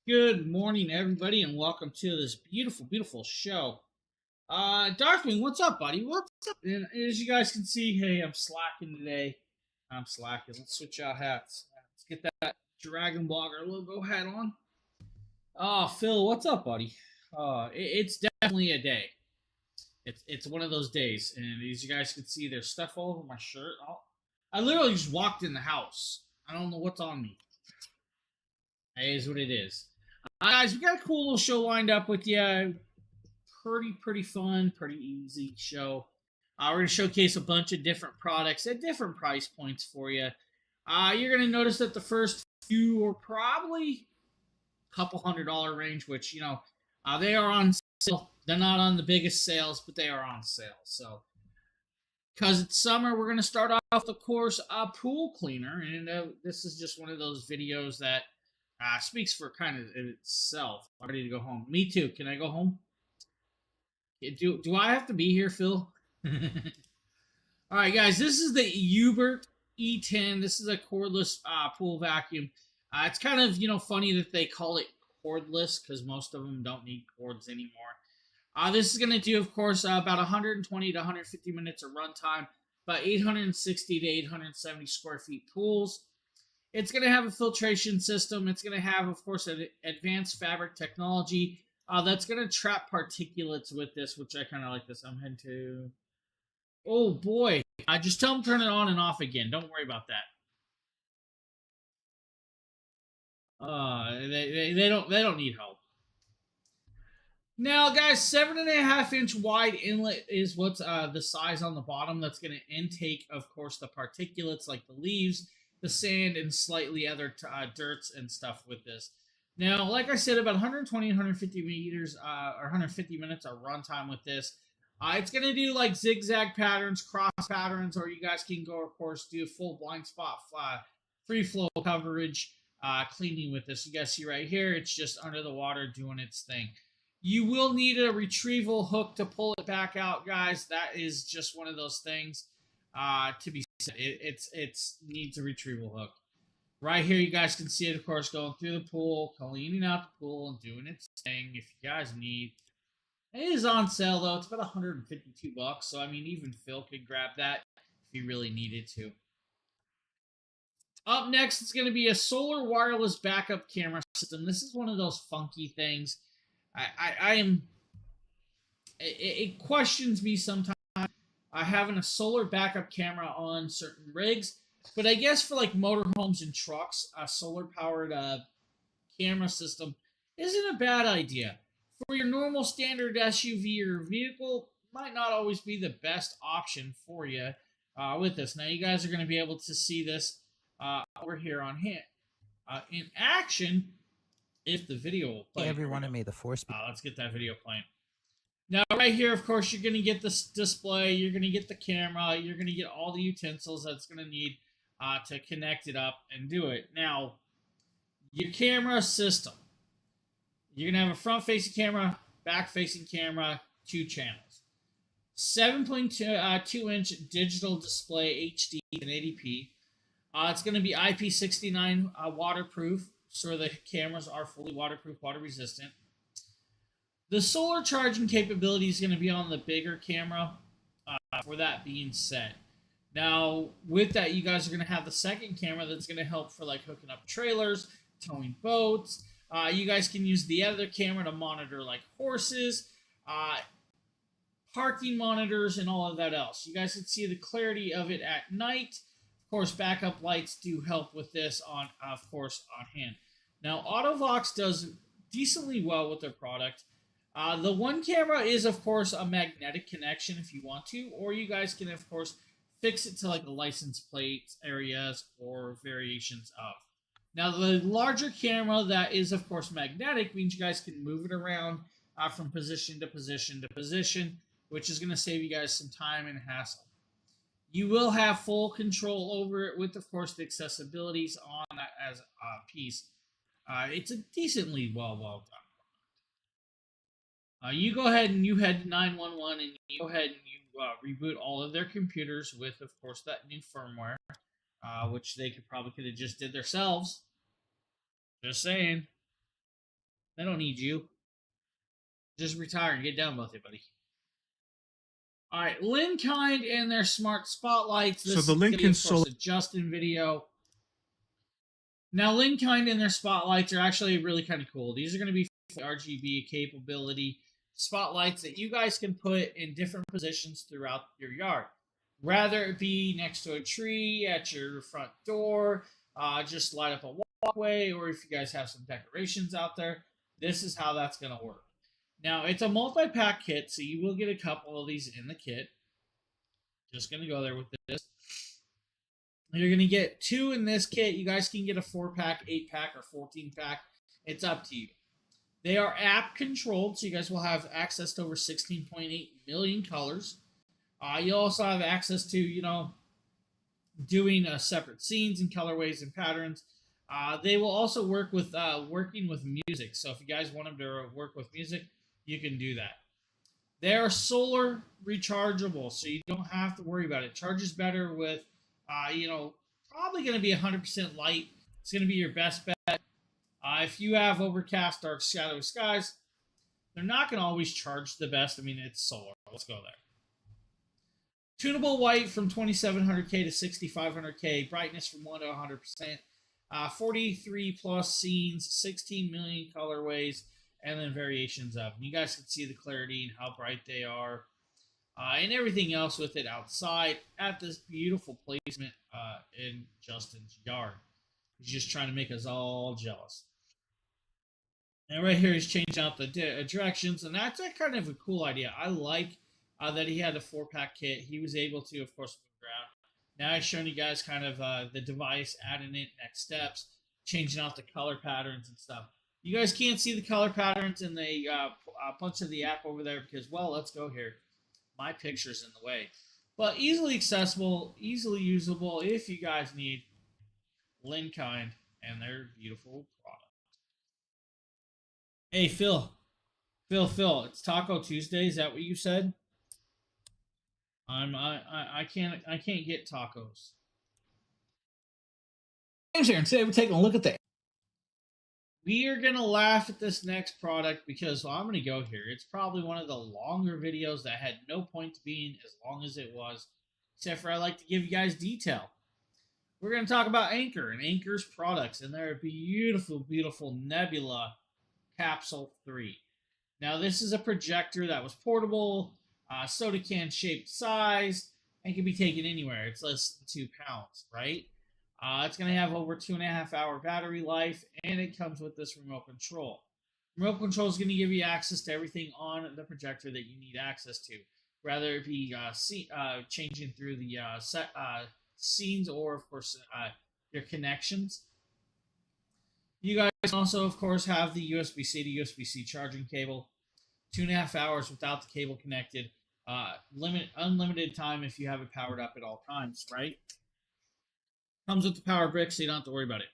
Good morning, everybody, and welcome to this beautiful, beautiful show. Darkwing, what's up, buddy? What's up? And as you guys can see, hey, I'm slacking today. I'm slacking. Let's switch out hats. Let's get that Dragon Blogger logo hat on. Phil, what's up, buddy? It's definitely a day. It's one of those days, and as you guys can see, there's stuff all over my shirt. I literally just walked in the house. I don't know what's on me. It is what it is. Guys, we got a cool little show lined up with you. Pretty fun, pretty easy show. We're going to showcase a bunch of different products at different price points for you. You're going to notice that the first few are probably a couple $100 range, which, they are on sale. They're not on the biggest sales, but they are on sale. So, because it's summer, we're going to start off, of course, a pool cleaner. And this is just one of those videos that speaks for kind of itself. I'm ready to go home. Me too. Can I go home? Do I have to be here, Phil? All right, guys. This is the Hubert E10. This is a cordless pool vacuum. It's kind of funny that they call it cordless because most of them don't need cords anymore. This is going to do, of course, about 120 to 150 minutes of runtime, about 860 to 870 square feet pools. It's going to have a filtration system. It's going to have, of course, an advanced fabric technology that's going to trap particulates with this, which I kind of like this. I'm heading to. Oh boy! Just tell them turn it on and off again. Don't worry about that. They don't need help. Now, guys, 7.5-inch wide inlet is what's the size on the bottom. That's going to intake, of course, the particulates like the leaves, the sand, and slightly other dirts and stuff with this. Now, like I said, about 120, 150 meters or 150 minutes of runtime with this. It's going to do like zigzag patterns, cross patterns, or you guys can go, of course, do full blind spot free flow coverage cleaning with this. You guys see right here, it's just under the water doing its thing. You will need a retrieval hook to pull it back out, guys. That is just one of those things to be said. It needs a retrieval hook. Right here, you guys can see it, of course, going through the pool, cleaning out the pool, and doing its thing. If you guys need, it is on sale though. It's about 152 bucks. So I mean, even Phil could grab that if he really needed to. Up next, it's going to be a solar wireless backup camera system. This is one of those funky things. I am. It questions me sometimes. Having a solar backup camera on certain rigs, but I guess for like motorhomes and trucks, a solar powered camera system isn't a bad idea. For your normal standard SUV or vehicle, might not always be the best option for you with this. Now, you guys are going to be able to see this over here on hand in action if the video will play. Hey everyone, and may the force be. Let's get that video playing. Now, right here, of course, you're going to get this display, you're going to get the camera, you're going to get all the utensils that's going to need to connect it up and do it. Now, your camera system. You're going to have a front-facing camera, back-facing camera, 2 channels. 7.2-inch digital display HD and 1080p. It's going to be IP69 waterproof, so the cameras are fully waterproof, water resistant. The solar charging capability is going to be on the bigger camera. For that being said, now with that, you guys are going to have the second camera that's going to help for like hooking up trailers, towing boats. You guys can use the other camera to monitor like horses, parking monitors, and all of that else. You guys can see the clarity of it at night. Of course, backup lights do help with this on hand. Now, Autovox does decently well with their product. The one camera is, of course, a magnetic connection if you want to, or you guys can, of course, fix it to like the license plate areas or variations of. Now, the larger camera that is, of course, magnetic means you guys can move it around from position to position to position, which is going to save you guys some time and hassle. You will have full control over it with, of course, the accessibilities on that as a piece. It's a decently well done. You go ahead and you head to 911 and you go ahead and you reboot all of their computers with, of course, that new firmware, which they could have just did themselves. Just saying. They don't need you. Just retire and get done with it, buddy. All right, Linkind and their smart spotlights. This So the is Lincoln gonna be, of course, Solar. a Justin video. Now, Linkind and their spotlights are actually really kind of cool. These are going to be RGB capability spotlights that you guys can put in different positions throughout your yard. Rather it be next to a tree, at your front door, just light up a walkway, or if you guys have some decorations out there, this is how that's going to work. Now, it's a multi-pack kit, so you will get a couple of these in the kit. Just going to go there with this. You're going to get 2 in this kit. You guys can get a 4-pack, 8-pack, or 14-pack. It's up to you. They are app controlled, so you guys will have access to over 16.8 million colors. You also have access to, doing separate scenes and colorways and patterns. They will also work with working with music. So if you guys want them to work with music, you can do that. They are solar rechargeable, so you don't have to worry about it. Charges better with, probably going to be 100% light. It's going to be your best bet. If you have overcast, dark, shadowy skies, they're not going to always charge the best. I mean, it's solar. Let's go there. Tunable white from 2700K to 6500K. Brightness from 1 to 100%. 43 plus scenes, 16 million colorways, and then variations of them. You guys can see the clarity and how bright they are. And everything else with it outside at this beautiful placement in Justin's yard. He's just trying to make us all jealous. And right here, he's changing out the directions, and that's a kind of a cool idea. I like that he had a 4-pack kit. He was able to, of course, move around. Now he's showing you guys kind of the device, adding it, next steps, changing out the color patterns and stuff. You guys can't see the color patterns in the punch of the app over there because, well, let's go here. My picture's in the way. But easily accessible, easily usable if you guys need Linkind and their beautiful product. Hey, Phil, it's Taco Tuesday. Is that what you said? I can't get tacos. James here, and today we're taking a look at that. We are gonna laugh at this next product because I'm gonna go here. It's probably one of the longer videos that had no point to being as long as it was, except for I like to give you guys detail. We're gonna talk about Anker and Anker's products and their beautiful, beautiful Nebula Capsule 3. Now this is a projector that was portable, soda can shaped size, and can be taken anywhere. It's less than 2 pounds, right? It's going to have over 2.5 hour battery life, and it comes with this remote control. Remote control is going to give you access to everything on the projector that you need access to, whether it be changing through the scenes or, of course, your connections. You guys also, of course, have the USB-C to USB-C charging cable. 2.5 hours without the cable connected. Unlimited time if you have it powered up at all times, right? Comes with the power brick, so you don't have to worry about it.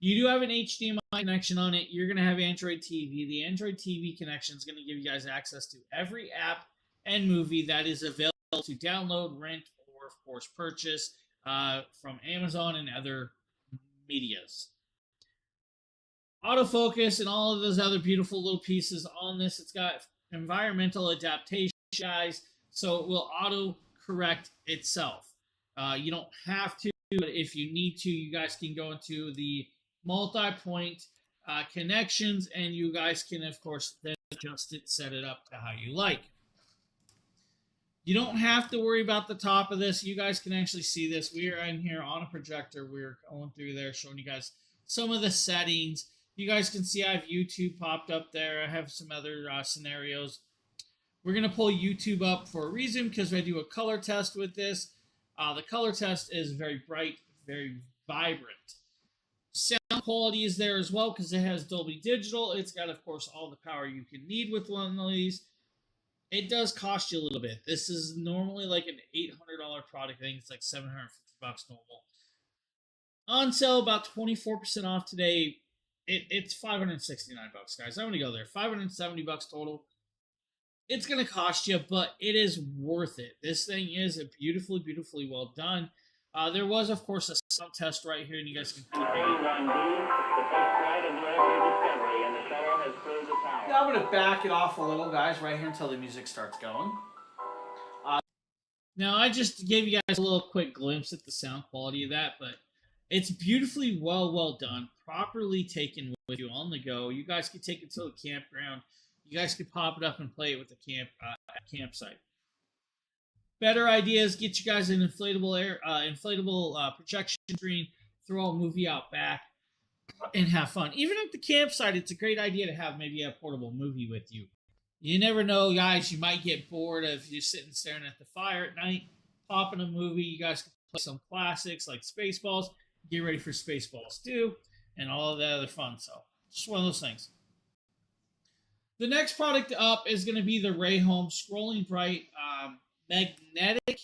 You do have an HDMI connection on it. You're going to have Android TV. The Android TV connection is going to give you guys access to every app and movie that is available to download, rent, or, of course, purchase from Amazon and other medias. Autofocus and all of those other beautiful little pieces on this. It's got environmental adaptation, guys, so it will auto-correct itself. You don't have to, but if you need to, you guys can go into the multi-point connections, and you guys can, of course, then adjust it, set it up to how you like. You don't have to worry about the top of this. You guys can actually see this. We are in here on a projector. We're going through there, showing you guys some of the settings. You guys can see I have YouTube popped up there. I have some other scenarios. We're going to pull YouTube up for a reason because I do a color test with this. The color test is very bright, very vibrant. Sound quality is there as well because it has Dolby Digital. It's got, of course, all the power you can need with one of these. It does cost you a little bit. This is normally like an $800 product. I think it's like $750 normal. On sale, about 24% off today. It's $569, guys. I'm gonna go there. $570 total. It's gonna cost you, but it is worth it. This thing is a beautifully, beautifully well done. There was, of course, a sound test right here, and you guys can. going to back it off a little, guys, right here until the music starts going. Now, I just gave you guys a little quick glimpse at the sound quality of that, but it's beautifully well done, properly taken with you on the go. You guys can take it to the campground. You guys can pop it up and play it with the campsite. Better ideas, get you guys an inflatable projection screen, throw a movie out back, and have fun. Even at the campsite, it's a great idea to have maybe a portable movie with you. You never know, guys. You might get bored if you're sitting staring at the fire at night. Pop in a movie. You guys can play some classics like Spaceballs. Get ready for Spaceballs 2 and all of that other fun. So, just one of those things. The next product up is going to be the Rayhome Scrolling Bright Magnetic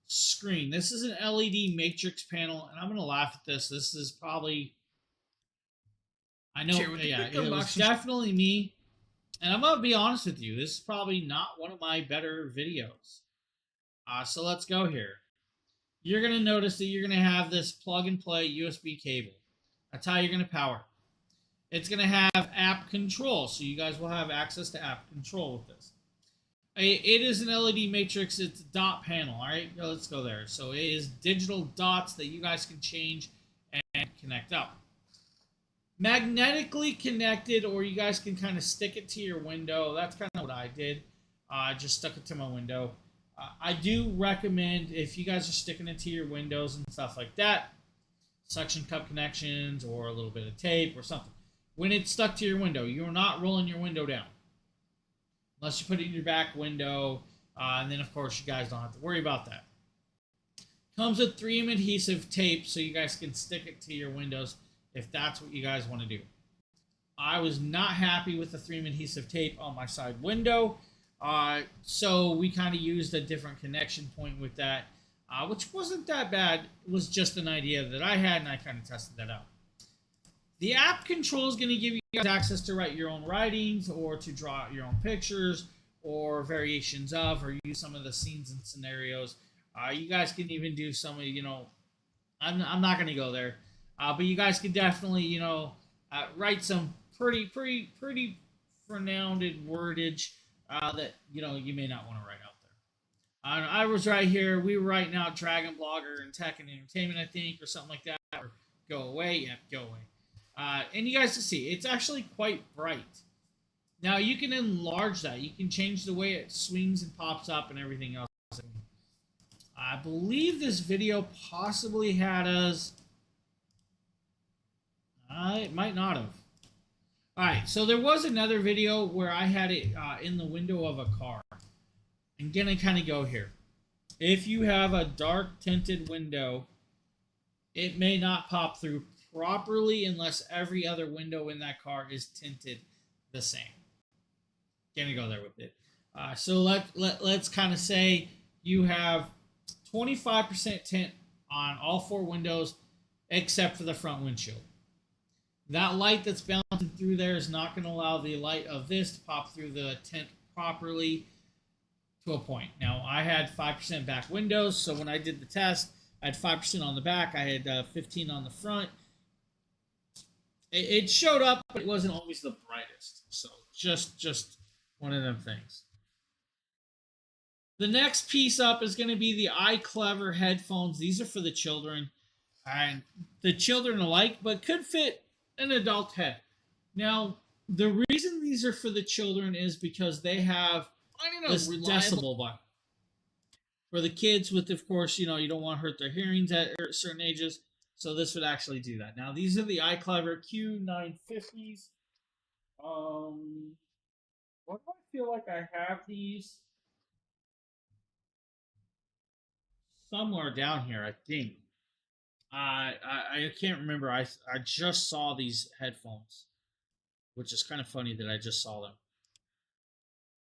Screen. This is an LED matrix panel, and I'm going to laugh at this. This is probably... I know, yeah, it was definitely me. And I'm going to be honest with you, this is probably not one of my better videos. So let's go here. You're going to notice that you're going to have this plug-and-play USB cable. That's how you're going to power it. It's going to have app control, so you guys will have access to app control with this. It is an LED matrix. It's a dot panel, all right? Let's go there. So it is digital dots that you guys can change and connect up. Magnetically connected, or you guys can kind of stick it to your window. That's kind of what I did. I just stuck it to my window. I do recommend, if you guys are sticking it to your windows and stuff like that, suction cup connections or a little bit of tape or something. When it's stuck to your window, you're not rolling your window down. Unless you put it in your back window. And then, of course, you guys don't have to worry about that. Comes with 3M adhesive tape, so you guys can stick it to your windows if that's what you guys want to do. I was not happy with the 3M adhesive tape on my side window, so we kind of used a different connection point with that, which wasn't that bad. It was just an idea that I had, and I kind of tested that out. The app control is going to give you guys access to write your own writings or to draw your own pictures or variations of, or use some of the scenes and scenarios. You guys can even do some of, I'm not going to go there. But you guys can definitely, write some pretty pronounced wordage that, you may not want to write out there. I was right here. We were writing out Dragon Blogger and Tech and Entertainment, I think, or something like that. Or go away. Yeah, go away. And you guys can see, it's actually quite bright. Now, you can enlarge that. You can change the way it swings and pops up and everything else. I believe this video possibly had us... it might not have. Alright, so there was another video where I had it in the window of a car. I'm going to kind of go here. If you have a dark tinted window, it may not pop through properly unless every other window in that car is tinted the same. Going to go there with it. So let's kind of say you have 25% tint on all 4 windows except for the front windshield. That light that's bouncing through there is not going to allow the light of this to pop through the tint properly to a point. Now, I had 5% back windows, so when I did the test, I had 5% on the back, I had 15 on the front. It showed up, but it wasn't always the brightest. So just one of them things. The next piece up is going to be the iClever headphones. These are for the children, and the children alike, but could fit an adult head. Now, the reason these are for the children is because they have this decibel button. For the kids with, of course, you don't want to hurt their hearings at certain ages, so this would actually do that. Now, these are the iClever Q950s. What do I feel like I have these? Somewhere down here, I think. I can't remember. I just saw these headphones, which is kind of funny that I just saw them.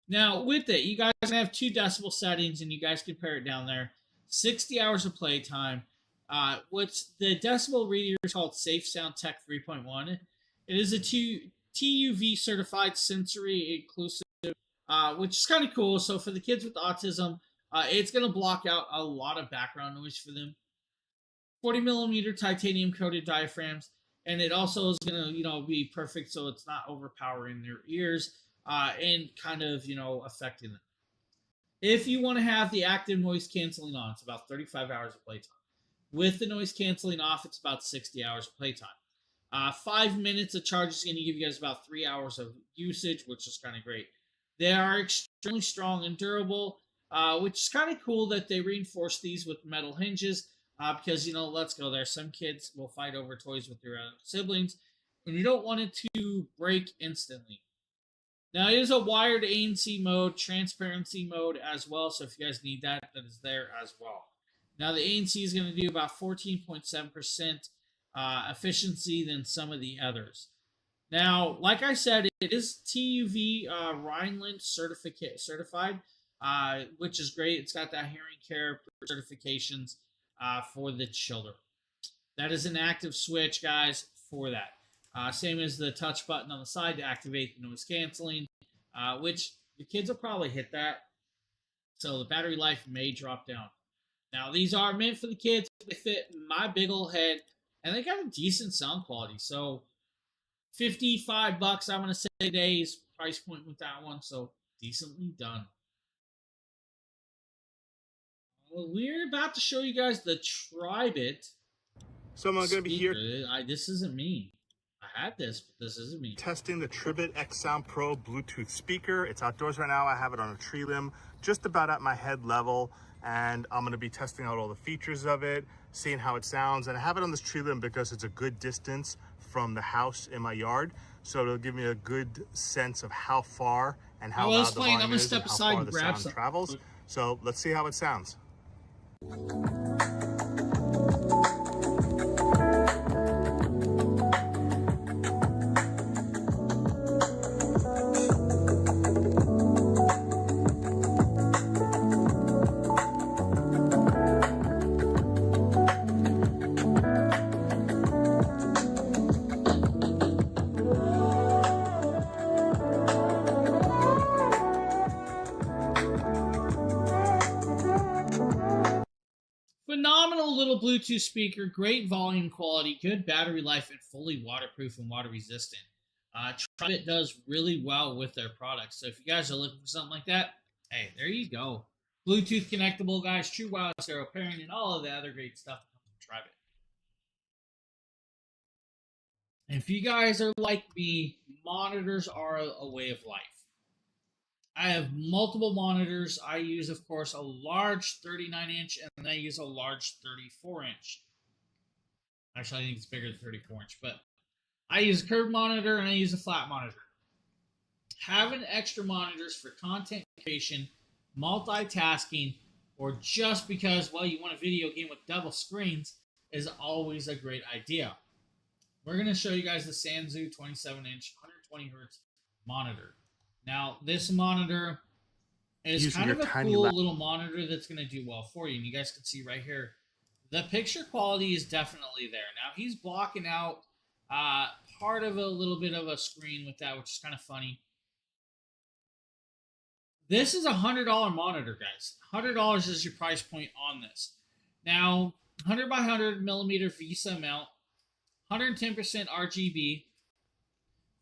Now, with it, you guys have 2 decibel settings, and you guys can pair it down there. 60 hours of playtime. What's the decibel reader is called Safe Sound Tech 3.1. It is a TUV certified sensory inclusive, which is kind of cool. So for the kids with autism, it's going to block out a lot of background noise for them. 40 millimeter titanium coated diaphragms, and it also is going to, be perfect so it's not overpowering their ears. and kind of, affecting them. If you want to have the active noise canceling on, it's about 35 hours of playtime. With the noise canceling off, it's about 60 hours of playtime. 5 minutes of charge is going to give you guys about 3 hours of usage, which is kind of great. They are extremely strong and durable, which is kind of cool that they reinforce these with metal hinges. Because, let's go there. Some kids will fight over toys with their siblings, and you don't want it to break instantly. Now, it is a wired ANC mode, transparency mode as well. So if you guys need that, that is there as well. Now, the ANC is going to do about 14.7% efficiency than some of the others. Now, like I said, it is TUV Rhineland certified, which is great. It's got that hearing care certifications for the children. That is an active switch, guys, for that. Same as the touch button on the side to activate the noise canceling, which the kids will probably hit that. So the battery life may drop down. Now, these are meant for the kids. They fit my big old head, and they got a decent sound quality. So, $55, I'm going to say today's price point with that one. So, decently done. Well, we're about to show you guys the Tribit. So I'm going to be here. This isn't me. I had this, but this isn't me. Testing the Tribit X Sound Pro Bluetooth speaker. It's outdoors right now. I have it on a tree limb, just about at my head level. And I'm going to be testing out all the features of it, seeing how it sounds. And I have it on this tree limb because it's a good distance from the house in my yard. So it'll give me a good sense of how far and how loud the volume is and how far the sound travels. So let's see how it sounds. Phenomenal little Bluetooth speaker, great volume quality, good battery life, and fully waterproof and water resistant. Tribit does really well with their products. So if you guys are looking for something like that, hey, there you go. Bluetooth connectable, guys, true wireless stereo pairing, and all of the other great stuff that comes from Tribit. And if you guys are like me, monitors are a way of life. I have multiple monitors. I use, of course, a large 39-inch, and then I use a large 34-inch. Actually, I think it's bigger than 34-inch, but I use a curved monitor and I use a flat monitor. Having extra monitors for content creation, multitasking, or just because, well, you want a video game with double screens is always a great idea. We're going to show you guys the Sanzu 27-inch, 120 hertz monitor. Now, this monitor is kind of a cool little monitor that's going to do well for you. And you guys can see right here, the picture quality is definitely there. Now, he's blocking out part of a little bit of a screen with that, which is kind of funny. This is a $100 monitor, guys. $100 is your price point on this. Now, 100 by 100 millimeter VESA mount, 110% RGB,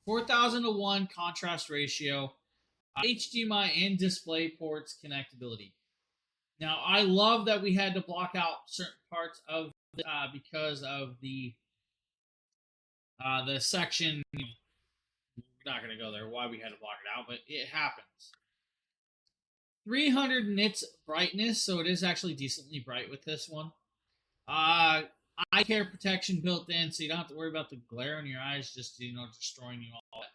4000:1 contrast ratio, HDMI and display ports connectability. Now, I love that we had to block out certain parts of because of the section. We're not going to go there why we had to block it out, but it happens. 300 nits brightness, so it is actually decently bright with this one. Eye care protection built in, so you don't have to worry about the glare in your eyes just destroying you all that.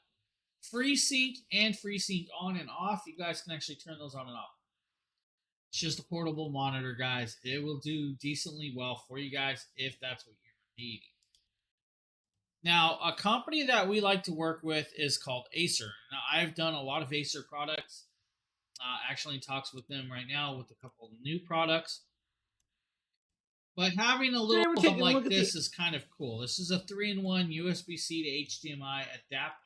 FreeSync and FreeSync on and off. You guys can actually turn those on and off. It's just a portable monitor, guys. It will do decently well for you guys if that's what you're needing. Now, a company that we like to work with is called Acer. Now, I've done a lot of Acer products. Actually in talks with them right now with a couple of new products. But having a little hub like this is kind of cool. This is a 3-in-1 USB-C to HDMI adapter.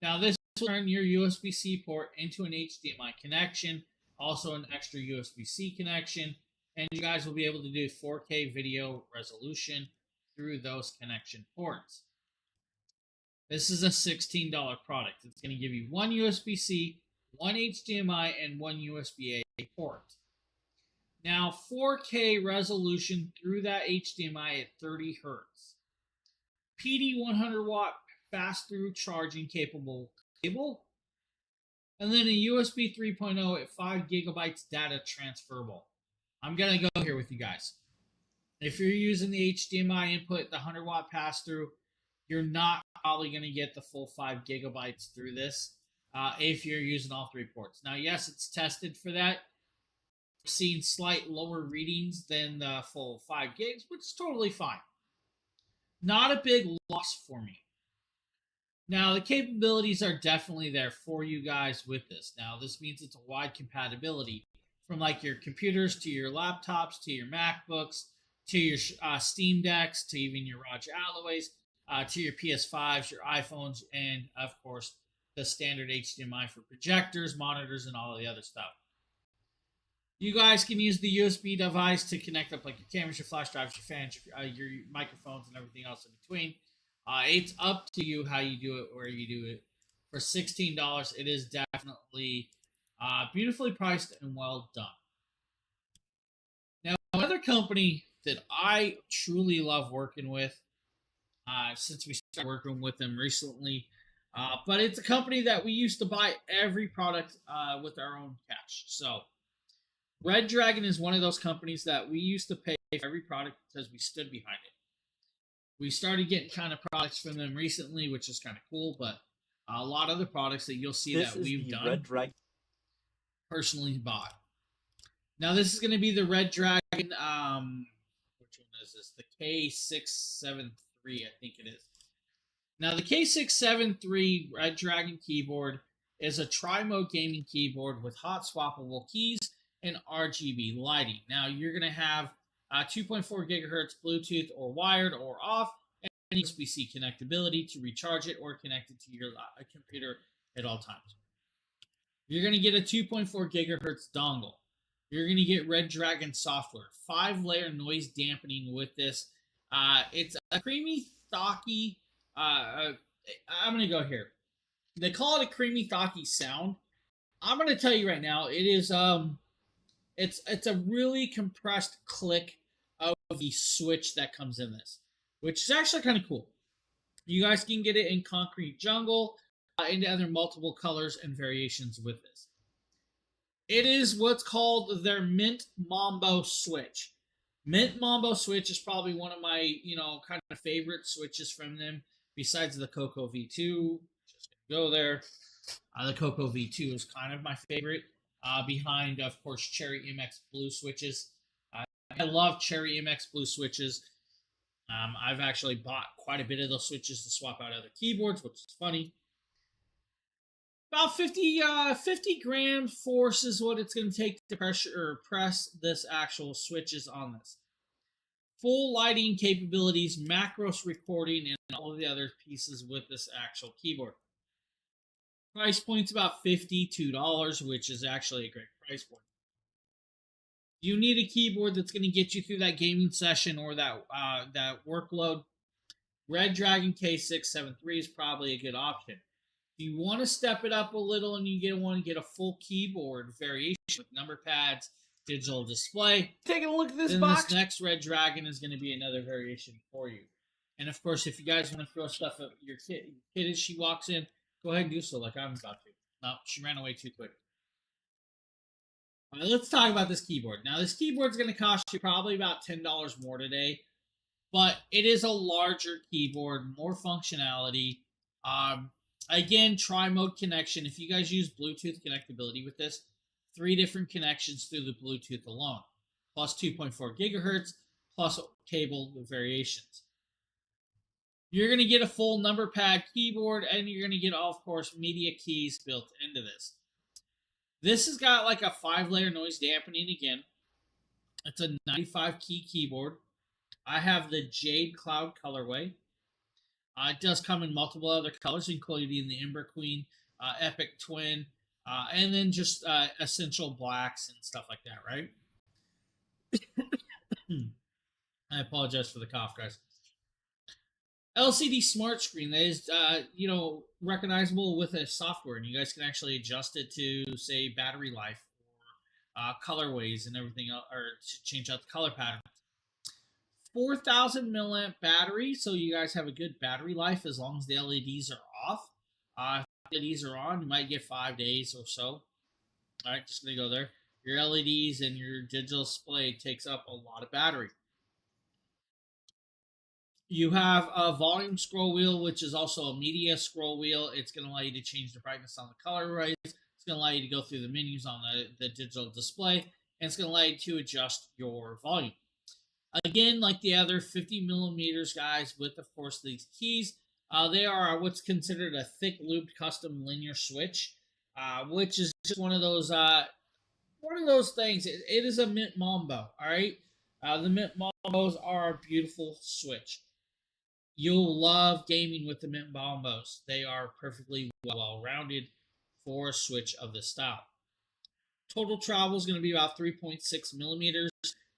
Now, this will turn your USB-C port into an HDMI connection, also an extra USB-C connection, and you guys will be able to do 4K video resolution through those connection ports. This is a $16 product. It's going to give you one USB-C, one HDMI, and one USB-A port. Now, 4K resolution through that HDMI at 30 hertz. PD 100 watt fast through charging capable cable. And then a USB 3.0 at 5 gigabytes data transferable. I'm going to go here with you guys. If you're using the HDMI input, the 100 watt pass through, you're not probably going to get the full 5 gigabytes through this if you're using all 3 ports. Now, yes, it's tested for that. I've seen slight lower readings than the full 5 gigs, which is totally fine. Not a big loss for me. Now, the capabilities are definitely there for you guys with this. Now, this means it's a wide compatibility from like your computers to your laptops to your MacBooks to your Steam Decks to even your ROG Alloys to your PS5s, your iPhones, and of course the standard HDMI for projectors, monitors, and all the other stuff. You guys can use the USB device to connect up like your cameras, your flash drives, your fans, your microphones, and everything else in between. It's up to you how you do it, where you do it. For $16, it is definitely beautifully priced and well done. Now, another company that I truly love working with, since we started working with them recently, but it's a company that we used to buy every product with our own cash. So, Red Dragon is one of those companies that we used to pay for every product because we stood behind it. We started getting kind of products from them recently, which is kind of cool, but a lot of the products that you'll see that we've done Red Dragon personally bought. Now this is going to be the Red Dragon, which one is this? The K673, I think it is. Now the K673 Red Dragon keyboard is a tri-mode gaming keyboard with hot swappable keys and RGB lighting. Now you're going to have 2.4 gigahertz Bluetooth or wired or off, and USB-C connectability to recharge it or connect it to your computer at all times. You're going to get a 2.4 gigahertz dongle. You're going to get Red Dragon software, 5-layer noise dampening with this. It's a creamy, thocky. I'm going to go here. They call it a creamy, thocky sound. I'm going to tell you right now, it is it's a really compressed click of the switch that comes in this, which is actually kind of cool. You guys can get it in Concrete Jungle, into other multiple colors and variations with this. It is what's called their Mint Mambo switch. Mint Mambo switch is probably one of my, kind of favorite switches from them, besides the Coco V2. Just gonna go there. The Coco V2 is kind of my favorite, behind, of course, Cherry MX Blue switches. I love Cherry MX Blue switches. I've actually bought quite a bit of those switches to swap out other keyboards, which is funny. About 50 grams force is what it's going to take to press this actual switches on this. Full lighting capabilities, macros recording, and all of the other pieces with this actual keyboard. Price point's about $52, which is actually a great price point. You need a keyboard that's going to get you through that gaming session or that workload. Red Dragon K673 is probably a good option. If you want to step it up a little and you get a full keyboard variation with number pads, digital display, taking a look at this then box. This next Red Dragon is going to be another variation for you. And of course, if you guys want to throw stuff at your kid as she walks in, go ahead and do so like I'm about to. No, she ran away too quick. All right, let's talk about this keyboard. Now, this keyboard's going to cost you probably about $10 more today, but it is a larger keyboard, more functionality. Again, tri-mode connection. If you guys use Bluetooth connectability with this, 3 different connections through the Bluetooth alone, plus 2.4 gigahertz, plus cable variations. You're going to get a full number pad keyboard, and you're going to get, of course, media keys built into this. This has got like a 5-layer noise dampening again. It's a 95 key keyboard. I have the Jade Cloud colorway. It does come in multiple other colors, including the Ember Queen, Epic Twin, and then just essential blacks and stuff like that, right? I apologize for the cough, guys. LCD smart screen that is, recognizable with a software, and you guys can actually adjust it to, say, battery life or colorways and everything, or to change out the color pattern. 4,000 milliamp battery, so you guys have a good battery life as long as the LEDs are off. If the LEDs are on, you might get 5 days or so. All right, just gonna go there. Your LEDs and your digital display takes up a lot of battery. You have a volume scroll wheel, which is also a media scroll wheel. It's going to allow you to change the brightness on the color rates. It's going to allow you to go through the menus on the digital display, and it's going to allow you to adjust your volume. Again, like the other 50 millimeters, guys, with, of course, these keys, they are what's considered a thick looped custom linear switch, which is just one of those things. It is a Mint Mambo, all right? The Mint Mambos are a beautiful switch. You'll love gaming with the Mint Mambos. They are perfectly well-rounded for a switch of this style. Total travel is going to be about 3.6 millimeters,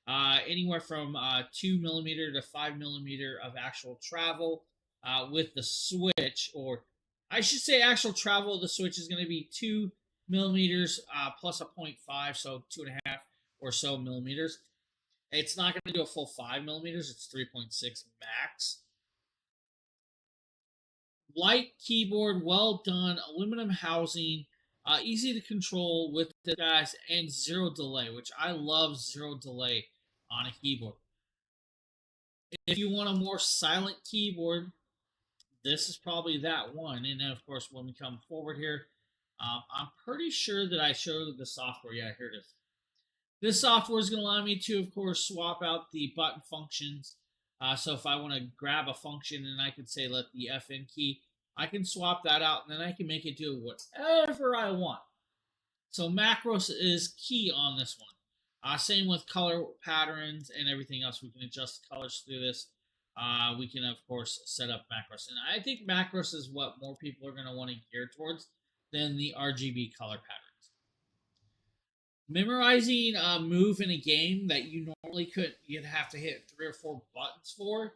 anywhere from 2 millimeter to 5 millimeter of actual travel with the switch, or I should say actual travel of the switch is going to be 2 millimeters plus a 0.5, so 2.5 or so millimeters. It's not going to do a full 5 millimeters, it's 3.6 max. Light keyboard, well done, aluminum housing, easy to control with the guys, and zero delay, which I love zero delay on a keyboard. If you want a more silent keyboard, this is probably that one. And then, of course, when we come forward here, I'm pretty sure that I showed the software. Yeah, here it is. This software is going to allow me to, of course, swap out the button functions. So if I want to grab a function and I can say let the FN key, I can swap that out and then I can make it do whatever I want. So macros is key on this one. Same with color patterns and everything else. We can adjust the colors through this. We can, of course, set up macros. And I think macros is what more people are going to want to gear towards than the RGB color patterns. Memorizing a move in a game that you normally you'd have to hit 3 or 4 buttons for.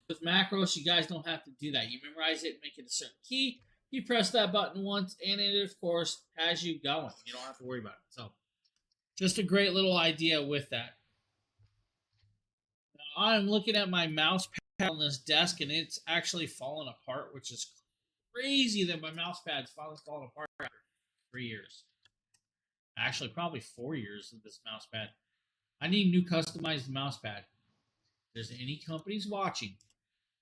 With macros, you guys don't have to do that. You memorize it, make it a certain key. You press that button once, and it, of course, has you going. You don't have to worry about it. So, just a great little idea with that. Now, I'm looking at my mouse pad on this desk, and it's actually fallen apart, which is crazy that my mouse pad's fallen apart after 3 years. Actually, probably 4 years of this mouse pad. I need new customized mouse pad. If there's any companies watching,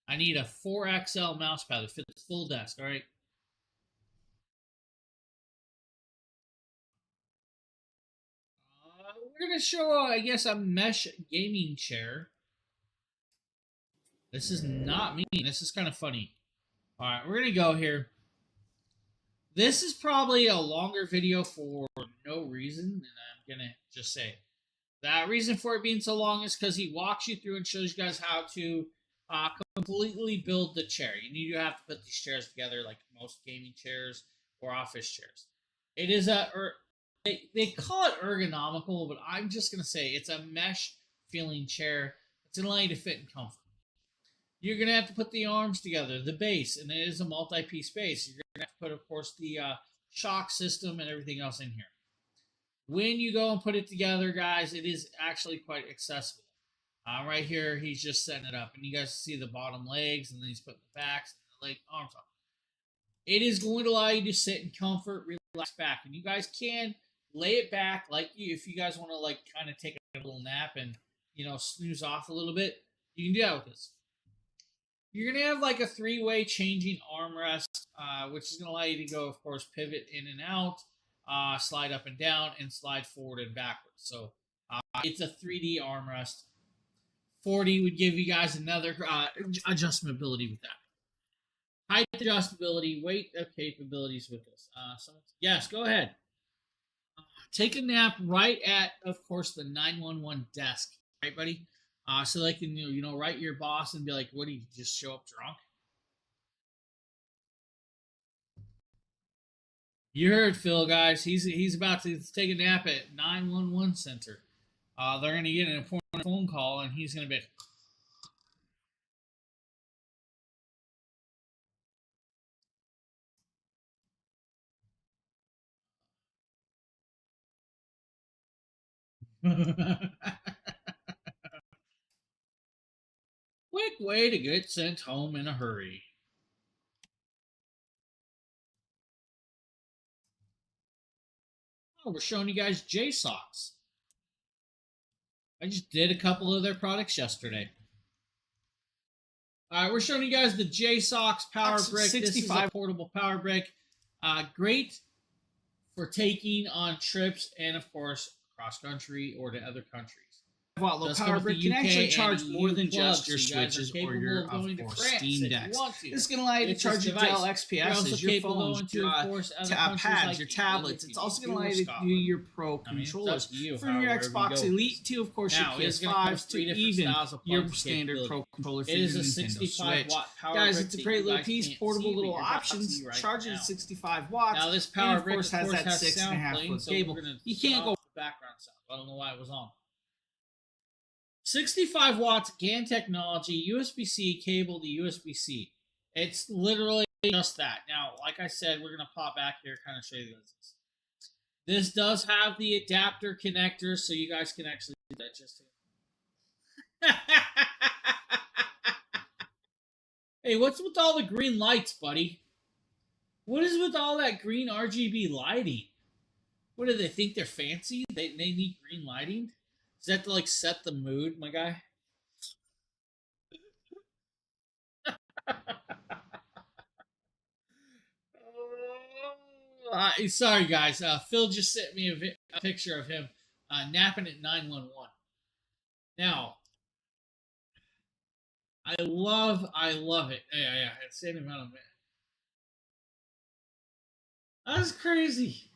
I need a 4XL mouse pad that fits full desk, all right? We're going to show, I guess, a mesh gaming chair. This is not me. This is kind of funny. All right, we're going to go here. This is probably a longer video for no reason, and I'm going to just say it. The reason for it being so long is because he walks you through and shows you guys how to completely build the chair. You have to put these chairs together like most gaming chairs or office chairs. It is they call it ergonomical, but I'm just going to say it's a mesh feeling chair. It's going to allow you to fit in comfort. You're going to have to put the arms together, the base, and it is a multi-piece base. You're going to have to put, of course, the shock system and everything else in here. When you go and put it together, guys, it is actually quite accessible. Right here, he's just setting it up, and you guys see the bottom legs, and then he's putting the backs and the leg arms on. It is going to allow you to sit in comfort, relax back, and you guys can lay it back like if you guys want to like kind of take a little nap and snooze off a little bit, you can do that with this. You're going to have like a 3-way changing armrest, which is going to allow you to go, of course, pivot in and out, slide up and down, and slide forward and backwards. So it's a 3D armrest. 40 would give you guys another adjustability with that. Height adjustability, weight capabilities with this. Yes, go ahead. Take a nap right at, of course, the 911 desk. Right, buddy? So they can, write your boss and be like, what, do you just show up drunk? You heard Phil, guys. He's about to take a nap at 911 center. They're going to get an important phone call, and he's going to be Quick way to get sent home in a hurry. Oh, we're showing you guys J-Socks. I just did a couple of their products yesterday. All right, we're showing you guys the J-Socks Power Brick. 65. This is a portable power brick. Great for taking on trips and, of course, cross-country or to other countries. Watt low power brick can actually charge more than just your switches or your, of course, Steam Decks. This is going to allow you to charge your Dell XPSs, your phones, your pads, your tablets. It's also going to allow you to do your Pro controllers. From your Xbox Elite to, of course, your PS5s to even your standard Pro controller for your Nintendo Switch. Guys, it's a great little piece, portable little options, charging at 65 watts. Now this power brick, of course, has that 6.5-foot cable. You can't go background sound. I don't know why it was on. 65 watts GaN technology, USB-C cable to USB-C. It's literally just that. Now, like I said, we're going to pop back here, kind of show you this. This does have the adapter connector, so you guys can actually do that just here. Hey, what's with all the green lights, buddy? What is with all that green RGB lighting? What do they think they're fancy? They need green lighting? Is that to, like, set the mood, my guy? Sorry, guys. Phil just sent me a picture of him napping at 911. Now, I love it. Yeah. Send him out of it. That's crazy.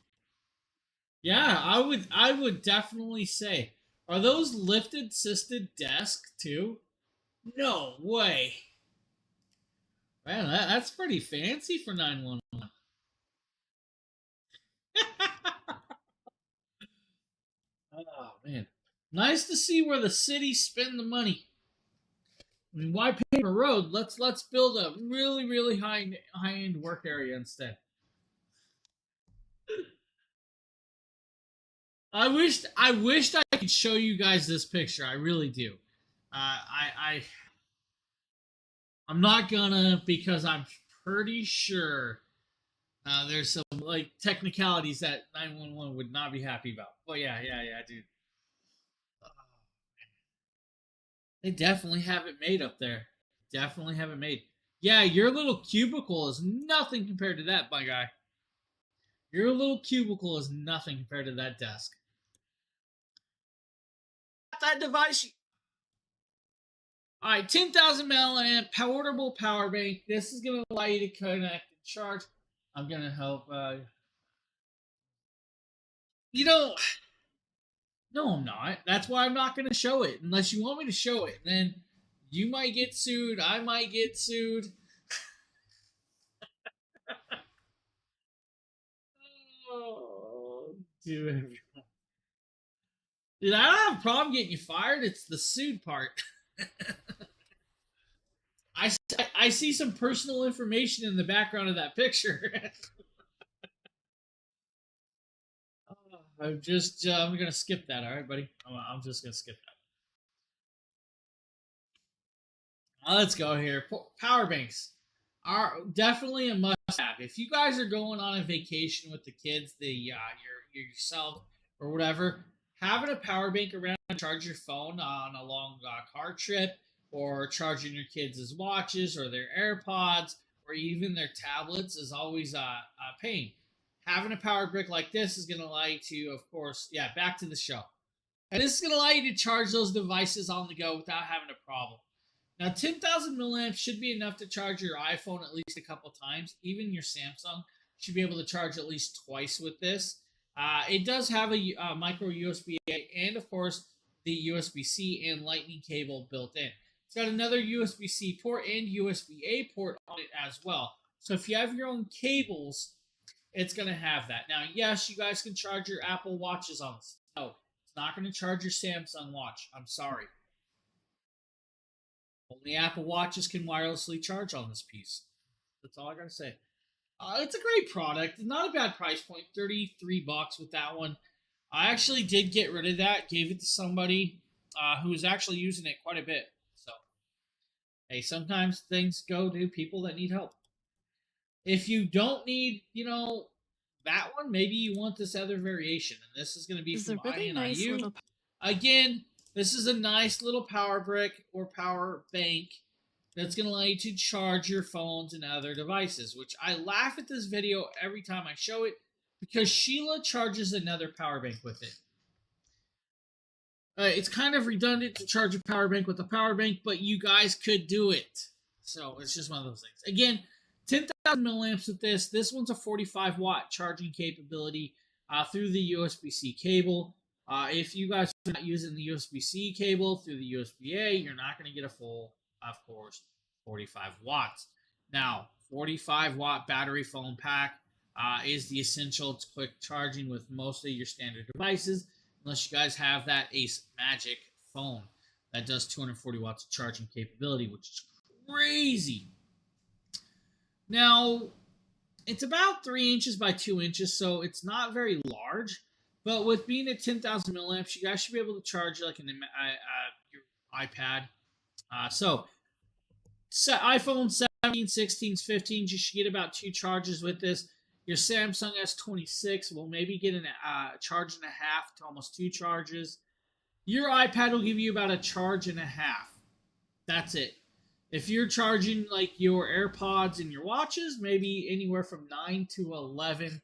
Yeah, I would definitely say. Are those lifted assisted desks too? No way. Man, that's pretty fancy for 911. Oh man, nice to see where the city spend the money. I mean, why pave a road? Let's build a really high end work area instead. I wished I could show you guys this picture. I really do. I'm not gonna, because I'm pretty sure there's some like technicalities that 911 would not be happy about. But yeah, dude. They definitely have it made up there. Definitely have it made. Yeah, your little cubicle is nothing compared to that, my guy. Your little cubicle is nothing compared to that desk. That device. All right, 10,000 milliamp portable power bank. This is going to allow you to connect and charge. I'm going to help. No, I'm not. That's why I'm not going to show it unless you want me to show it. And then you might get sued. I might get sued. Oh, dude. Dude, I don't have a problem getting you fired. It's the sued part. I see some personal information in the background of that picture. I'm going to skip that. All right, buddy? I'm just going to skip that. Let's go here. Power banks are definitely a must-have. If you guys are going on a vacation with the kids, yourself or whatever, having a power bank around to charge your phone on a long car trip, or charging your kids' watches or their AirPods or even their tablets is always a pain. Having a power brick like this is going to allow you to, of course, back to the show. And this is going to allow you to charge those devices on the go without having a problem. Now, 10,000 milliamps should be enough to charge your iPhone at least a couple times. Even your Samsung should be able to charge at least twice with this. It does have a micro USB-A and, of course, the USB-C and Lightning cable built in. It's got another USB-C port and USB-A port on it as well. So if you have your own cables, it's going to have that. Now, yes, you guys can charge your Apple Watches on this. No, it's not going to charge your Samsung Watch. I'm sorry. Only Apple Watches can wirelessly charge on this piece. That's all I got to say. It's a great product. Not a bad price point. $33 with that one. I actually did get rid of that, gave it to somebody who was actually using it quite a bit. So, hey, sometimes things go to people that need help. If you don't need, that one, maybe you want this other variation, and this is going to be from INIU. Again, this is a nice little power brick or power bank that's going to allow you to charge your phones and other devices, which I laugh at this video every time I show it because Sheila charges another power bank with it. It's kind of redundant to charge a power bank with a power bank, but you guys could do it. So it's just one of those things. Again, 10,000 milliamps with this. This one's a 45 watt charging capability through the USB-C cable. If you guys are not using the USB-C cable through the USB-A, you're not going to get a full, of course, 45 watts. Now, 45 watt battery phone pack is the essential. It's quick charging with most of your standard devices, unless you guys have that Ace Magic phone that does 240 watts of charging capability, which is crazy. Now, it's about 3 inches by 2 inches, so it's not very large. But with being at 10,000 milliamps, you guys should be able to charge like your iPad. So iPhone 17, 16s, 15s, you should get about 2 charges with this. Your Samsung S26 will maybe get a charge and a half to almost 2 charges. Your iPad will give you about a charge and a half. That's it. If you're charging like your AirPods and your watches, maybe anywhere from 9 to 11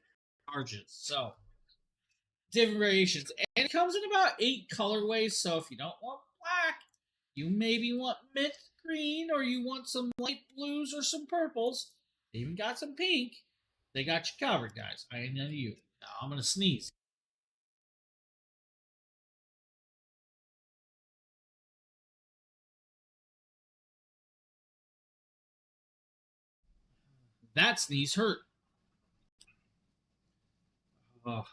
charges. So different variations. And it comes in about 8 colorways. So if you don't want black, you maybe want mint green, or you want some light blues or some purples. They even got some pink. They got you covered, guys. I ain't none of you. Now I'm going to sneeze. That sneeze hurt. Oh.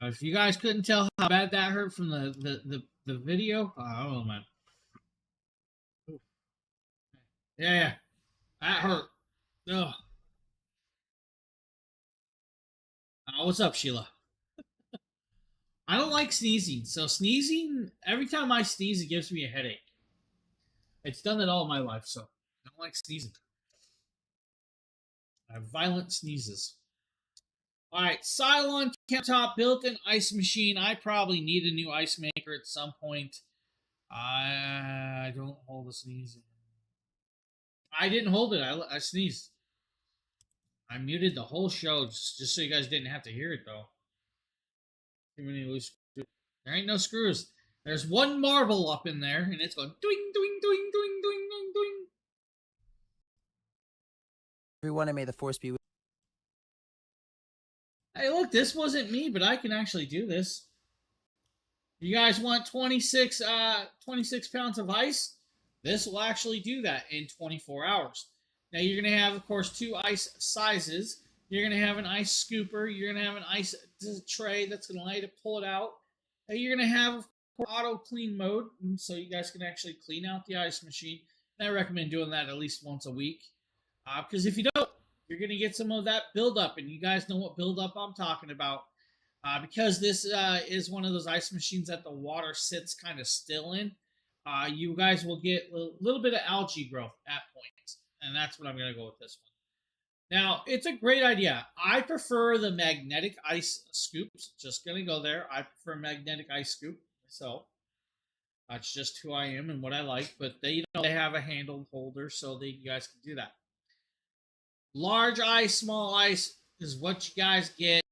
If you guys couldn't tell how bad that hurt from the video, I don't know, man. Yeah. That hurt. Ugh. What's up, Sheila? I don't like sneezing. So sneezing, every time I sneeze, it gives me a headache. It's done it all my life, so I don't like sneezing. I have violent sneezes. All right, Cylon countertop built-in ice machine. I probably need a new ice maker at some point. I don't hold a sneeze. I didn't hold it. I sneezed. I muted the whole show just so you guys didn't have to hear it, though. Too many loose screws. There ain't no screws. There's one marble up in there, and it's going doing, doing, doing, doing, doing, doing, doing. Everyone, and may the force be with you. Hey, look, this wasn't me, but I can actually do this. You guys want 26 pounds of ice? This will actually do that in 24 hours. Now, you're going to have, of course, 2 ice sizes. You're going to have an ice scooper. You're going to have an ice tray that's going to allow you to pull it out. And you're going to have, of course, auto clean mode, so you guys can actually clean out the ice machine. And I recommend doing that at least once a week. Because if you don't, you're going to get some of that buildup. And you guys know what buildup I'm talking about. Because this is one of those ice machines that the water sits kind of still in. You guys will get a little bit of algae growth at points. And that's what I'm going to go with this one. Now, it's a great idea. I prefer the magnetic ice scoops. Just going to go there. I prefer magnetic ice scoop myself. That's just who I am and what I like. But they have a handle holder, so you guys can do that. Large ice, small ice is what you guys get.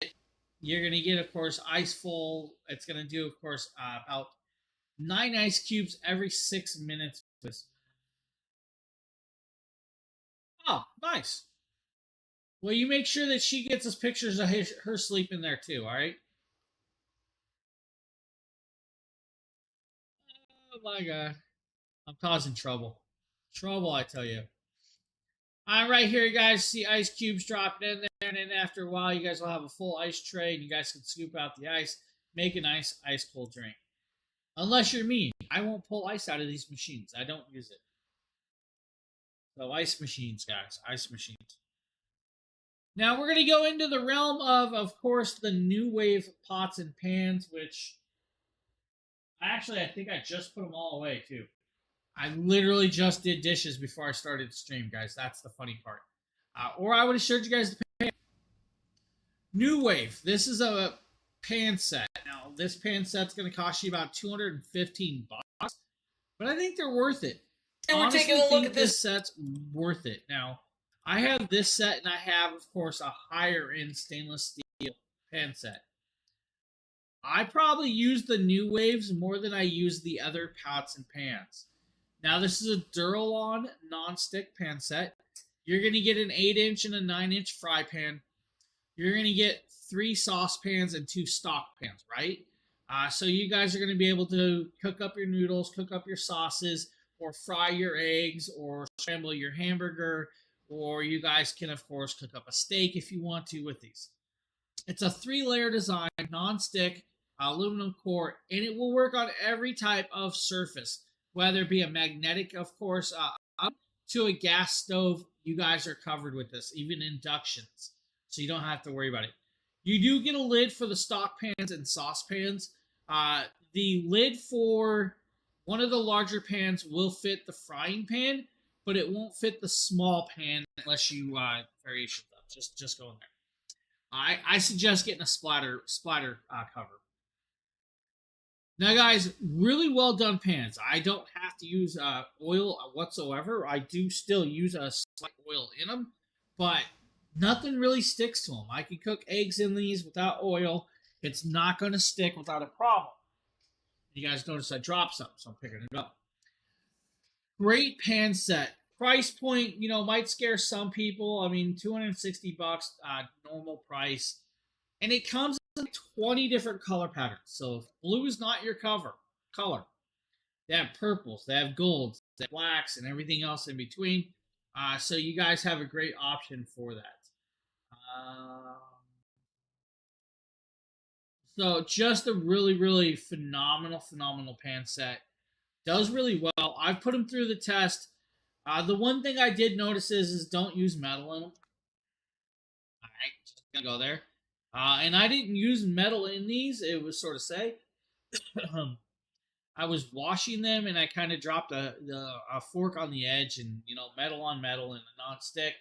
You're going to get, of course, ice full. It's going to do, of course, about 9 ice cubes every 6 minutes. Oh, nice. Well, you make sure that she gets us pictures of her sleeping there too, all right? Oh my God. I'm causing trouble. Trouble, I tell you. All right, here you guys see ice cubes dropping in there, and then after a while, you guys will have a full ice tray, and you guys can scoop out the ice, make a nice ice cold drink. Unless you're me, I won't pull ice out of these machines. I don't use it. So ice machines, guys, ice machines. Now we're going to go into the realm of course, the new wave pots and pans, which actually I think I just put them all away too. I literally just did dishes before I started the stream, guys. That's the funny part. Or I would have showed you guys the pan. New wave. This is a pan set. Now this pan set's going to cost you about $215, but I think they're worth it. And we're taking a look at this set's worth it. Now, I have this set, and I have, of course, a higher-end stainless steel pan set. I probably use the new waves more than I use the other pots and pans. Now, this is a Duralon non-stick pan set. You're going to get an 8-inch and a 9-inch fry pan. You're going to get 3 saucepans and 2 stock pans, right? So you guys are going to be able to cook up your noodles, cook up your sauces, or fry your eggs, or scramble your hamburger, or you guys can, of course, cook up a steak if you want to with these. It's a 3-layer design, non-stick, aluminum core, and it will work on every type of surface, whether it be a magnetic, of course, up to a gas stove. You guys are covered with this, even inductions, so you don't have to worry about it. You do get a lid for the stock pans and saucepans. The lid for one of the larger pans will fit the frying pan, but it won't fit the small pan unless you variation them. Just go in there. I suggest getting a splatter cover. Now, guys, really well done pans. I don't have to use oil whatsoever. I do still use a slight oil in them, but nothing really sticks to them. I can cook eggs in these without oil. It's not going to stick without a problem. You guys notice I dropped some, so I'm picking it up. Great pan set. Price point, might scare some people. I mean, $260, normal price. And it comes in 20 different color patterns. So if blue is not your color, they have purples, they have golds, they have blacks, and everything else in between. So you guys have a great option for that. So just a really, really phenomenal pan set. Does really well. I've put them through the test. The one thing I did notice is don't use metal in them. All right, just gonna go there. And I didn't use metal in these. It was sort of say. I was washing them and I kind of dropped a fork on the edge, and metal on metal and a non-stick.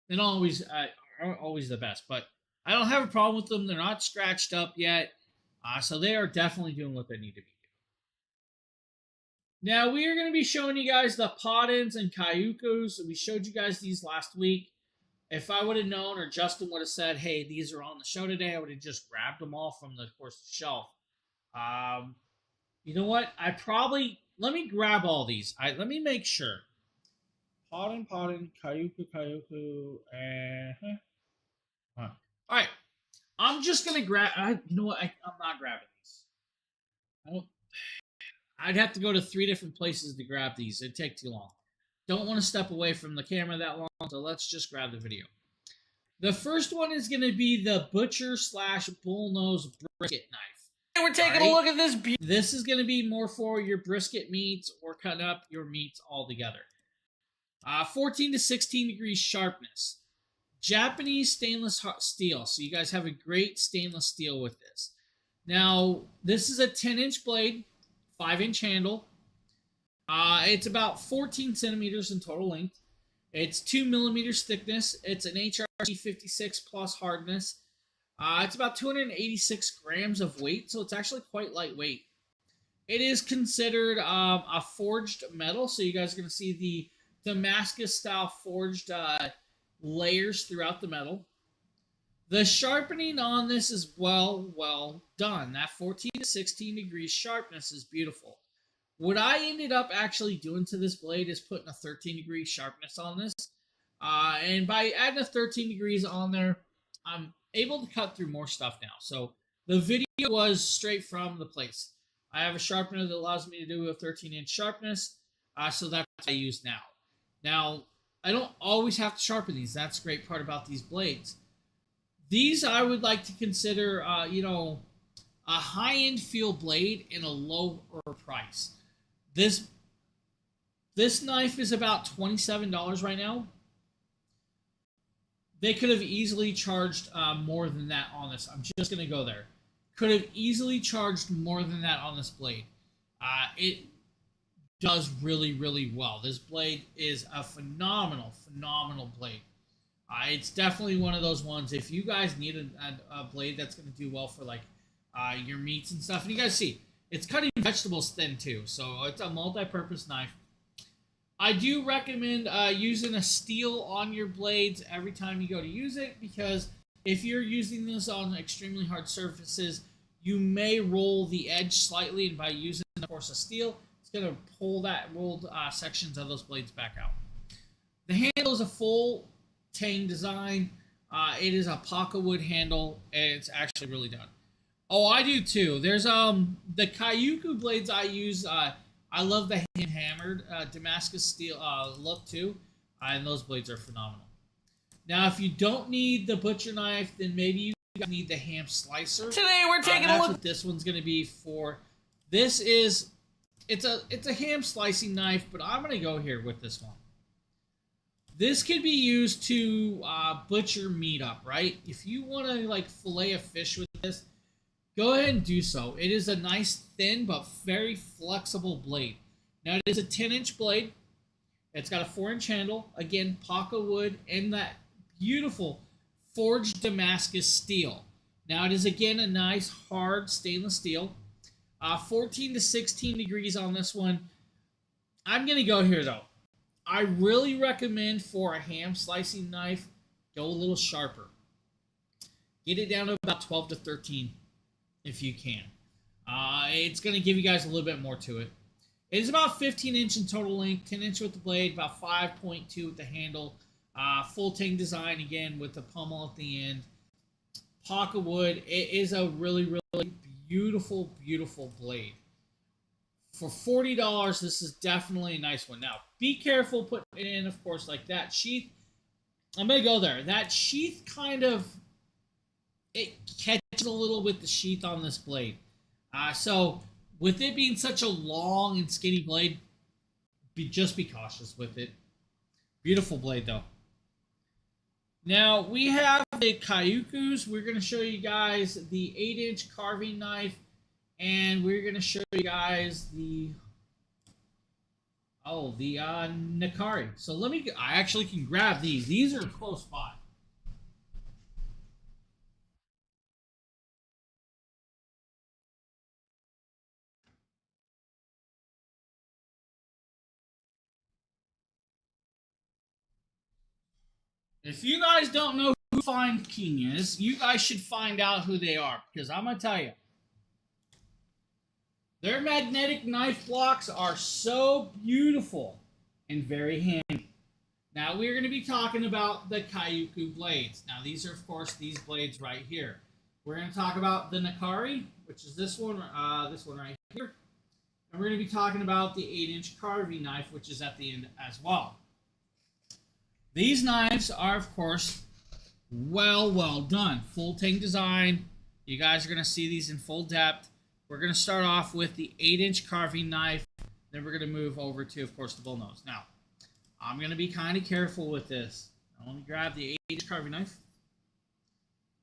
They don't always aren't always the best, but I don't have a problem with them. They're not scratched up yet, so they are definitely doing what they need to be doing. Now we are going to be showing you guys the Pottins and Kyukus. We showed you guys these last week. If I would have known, or Justin would have said, "Hey, these are on the show today," I would have just grabbed them all from the shelf. You know what? Let me grab all these. Let me make sure. Pottin, Kyuku, all right. I'm just gonna grab. You know what? I'm not grabbing these. I'd have to go to 3 different places to grab these. It'd take too long. Don't want to step away from the camera that long, so let's just grab the video. The first one is gonna be the Butcher / Bullnose brisket knife. And we're taking a look at this. This is gonna be more for your brisket meats or cutting up your meats all together. 14 to 16 degrees sharpness. Japanese stainless steel. So you guys have a great stainless steel with this. Now, this is a 10-inch blade, 5-inch handle. It's about 14 centimeters in total length. It's 2 millimeters thickness. It's an HRC 56 plus hardness. It's about 286 grams of weight, so it's actually quite lightweight. It is considered a forged metal, so you guys are going to see the Damascus-style forged layers throughout the metal. The sharpening on this is well done. That 14 to 16 degrees sharpness is beautiful. What I ended up actually doing to this blade is putting a 13 degree sharpness on this. And by adding a 13 degrees on there, I'm able to cut through more stuff now. So the video was straight from the place. I have a sharpener that allows me to do a 13-inch sharpness. So that's what I use now. Now, I don't always have to sharpen these. That's the great part about these blades. These I would like to consider, a high-end feel blade in a lower price. This knife is about $27 right now. They could have easily charged more than that on this. I'm just going to go there. Could have easily charged more than that on this blade. It does really, really well. This blade is a phenomenal, phenomenal blade. It's definitely one of those ones, if you guys need a blade that's going to do well for like your meats and stuff. And you guys see, it's cutting vegetables thin too. So it's a multi-purpose knife. I do recommend using a steel on your blades every time you go to use it, because if you're using this on extremely hard surfaces, you may roll the edge slightly, and by using, of course, a steel, it's going to pull that rolled sections of those blades back out. The handle is a full tang design. It is a Paka wood handle, and it's actually really done. Oh, I do too. There's the Kayuku blades I use. I love the hand-hammered Damascus steel look too, and those blades are phenomenal. Now, if you don't need the butcher knife, then maybe you need the ham slicer. Today we're taking a look. That's what this one's going to be for. This is, it's a ham slicing knife, but I'm going to go here with this one. This could be used to butcher meat up, right? If you want to like fillet a fish with this, go ahead and do so. It is a nice, thin, but very flexible blade. Now, it is a 10-inch blade. It's got a 4-inch handle. Again, Paka wood and that beautiful forged Damascus steel. Now, it is, again, a nice, hard stainless steel. 14 to 16 degrees on this one. I'm going to go here, though. I really recommend for a ham slicing knife, go a little sharper. Get it down to about 12 to 13 if you can. It's going to give you guys a little bit more to it. It is about 15 inch in total length, 10 inch with the blade, about 5.2 with the handle. Full tang design again with the pommel at the end. Paka wood. It is a really, really beautiful, beautiful blade. For $40, this is definitely a nice one. Now, be careful putting it in, of course, like that sheath. I'm going to go there. That sheath kind of, it catches a little with the sheath on this blade. So, with it being such a long and skinny blade, just be cautious with it. Beautiful blade, though. Now, we have the Kayukus. We're going to show you guys the 8-inch carving knife. And we're going to show you guys the Nakari. So I actually can grab these. These are close by. If you guys don't know who Find King is, you guys should find out who they are, because I'm going to tell you. Their magnetic knife blocks are so beautiful and very handy. Now we're going to be talking about the Kayuku blades. Now these are, of course, these blades right here. We're going to talk about the Nakari, which is this one right here. And we're going to be talking about the 8-inch carving knife, which is at the end as well. These knives are, of course, well done. Full tang design. You guys are going to see these in full depth. We're going to start off with the 8-inch carving knife. Then we're going to move over to, of course, the bullnose. Now, I'm going to be kind of careful with this. Now, let me grab the 8-inch carving knife.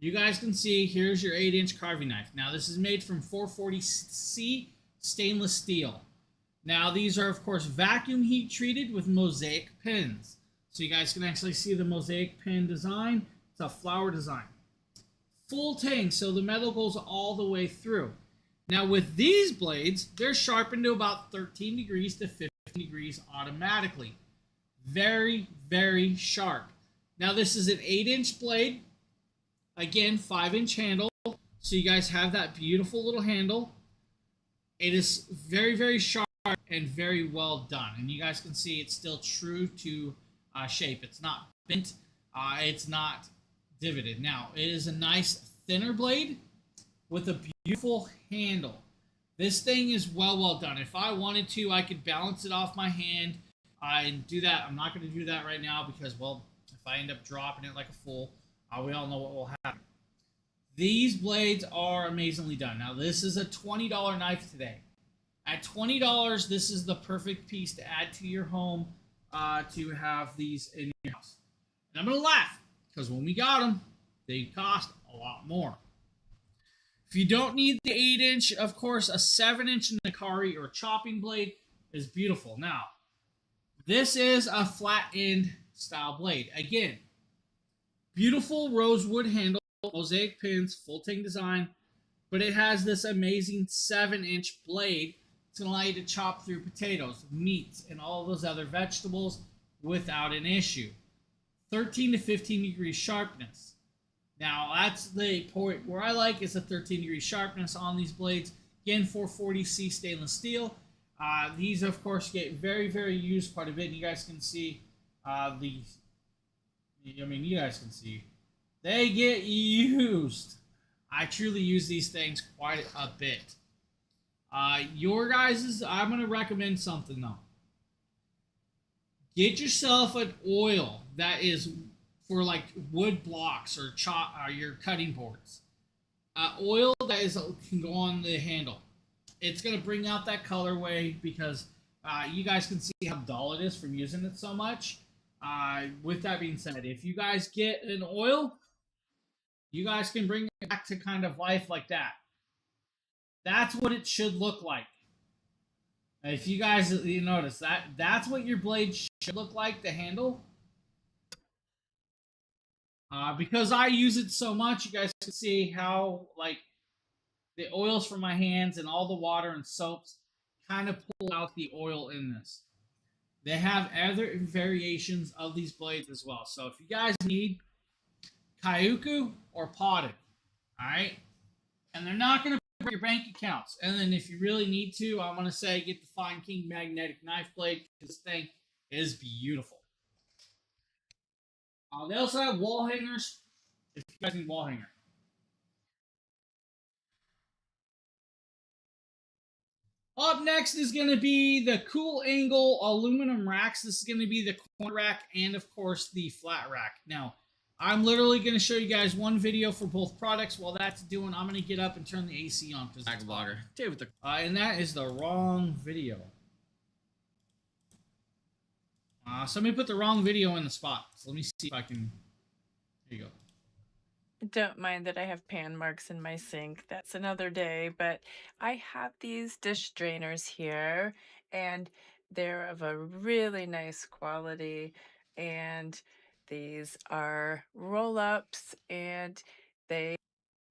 You guys can see, here's your 8-inch carving knife. Now, this is made from 440C stainless steel. Now, these are, of course, vacuum heat treated with mosaic pins. So you guys can actually see the mosaic pin design. It's a flower design. Full tang, so the metal goes all the way through. Now with these blades, they're sharpened to about 13 degrees to 15 degrees automatically. Very, very sharp. Now this is an 8-inch blade. Again, 5-inch handle. So you guys have that beautiful little handle. It is very, very sharp and very well done. And you guys can see it's still true to shape. It's not bent. It's not divoted. Now, it is a nice thinner blade with a beautiful handle. This thing is well done. If I wanted to, I could balance it off my hand and do that. I'm not going to do that right now because, well, if I end up dropping it like a fool, we all know what will happen. These blades are amazingly done. Now, this is a $20 knife today. At $20, this is the perfect piece to add to your home to have these in your house. And I'm going to laugh. because when we got them, they cost a lot more. If you don't need the 8-inch, of course, a 7-inch Nakari or chopping blade is beautiful. Now, this is a flat end style blade. Again, beautiful rosewood handle, mosaic pins, full tang design, but it has this amazing 7-inch blade. It's going to allow you to chop through potatoes, meats, and all those other vegetables without an issue. 13 to 15 degree sharpness. Now, that's the point where I like is a 13 degree sharpness on these blades. Again, 440C stainless steel. These, of course, get very, very used quite a bit. You guys can see these. I mean, you guys can see. They get used. I truly use these things quite a bit. Your guys's, I'm going to recommend something, though. Get yourself an oil that is for like wood blocks or your cutting boards. Oil that can go on the handle. It's going to bring out that colorway because you guys can see how dull it is from using it so much. With that being said, if you guys get an oil, you guys can bring it back to kind of life like that. That's what it should look like. If you guys notice that's what your blade should look like, the handle. Because I use it so much, you guys can see how like the oils from my hands and all the water and soaps kind of pull out the oil in this. They have other variations of these blades as well. So if you guys need Kyuku or potted, all right, and they're not going to break your bank accounts. And then if you really need to, I'm going to say get the Fine King magnetic knife blade because this thing is beautiful. They also have wall hangers if you guys need wall hanger. Up next is going to be the Cool Angle aluminum racks. This is going to be the corner rack and, of course, the flat rack. Now, I'm literally going to show you guys one video for both products. While that's doing, I'm going to get up and turn the AC on. Vlogger. And that is the wrong video. Somebody put the wrong video in the spot. So let me see if I can... There you go. Don't mind that I have pan marks in my sink. That's another day. But I have these dish drainers here, and they're of a really nice quality. And these are roll-ups, and they...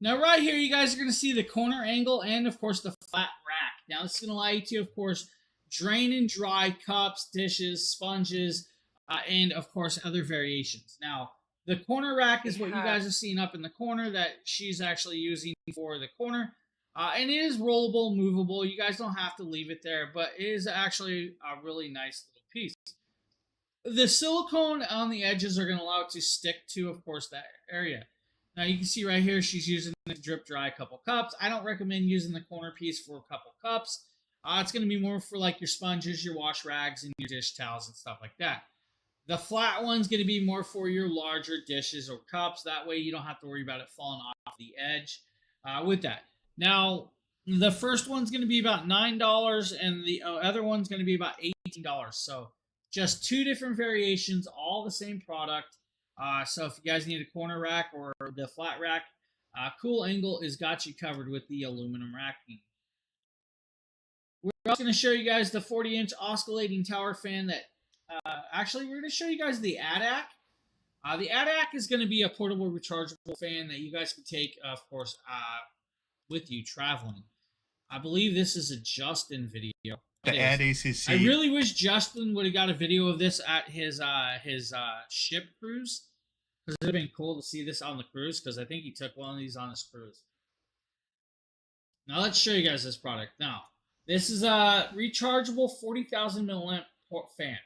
Now, right here, you guys are going to see the corner angle and, of course, the flat rack. Now, this is going to allow you to, of course, drain and dry cups, dishes, sponges, and, of course, other variations. Now, the corner rack is what you guys are seeing up in the corner that she's actually using for the corner. And it is rollable, movable. You guys don't have to leave it there, but it is actually a really nice little piece. The silicone on the edges are going to allow it to stick to, of course, that area. Now, you can see right here, she's using the drip dry couple cups. I don't recommend using the corner piece for a couple cups. It's going to be more for like your sponges, your wash rags, and your dish towels and stuff like that. The flat one's going to be more for your larger dishes or cups. That way you don't have to worry about it falling off the edge with that. Now, the first one's going to be about $9, and the other one's going to be about $18. So just two different variations, all the same product. So if you guys need a corner rack or the flat rack, Cool Angle has got you covered with the aluminum racking. We're also going to show you guys the 40-inch oscillating tower fan that actually, we're going to show you guys the ADAC. The ADAC is going to be a portable rechargeable fan that you guys can take, of course, with you traveling. I believe this is a Justin video. The ad ACC. I really wish Justin would have got a video of this at his ship cruise. Because it would have been cool to see this on the cruise, because I think he took one of these on his cruise. Now let's show you guys this product. Now, this is a rechargeable 40,000 milliamp fan.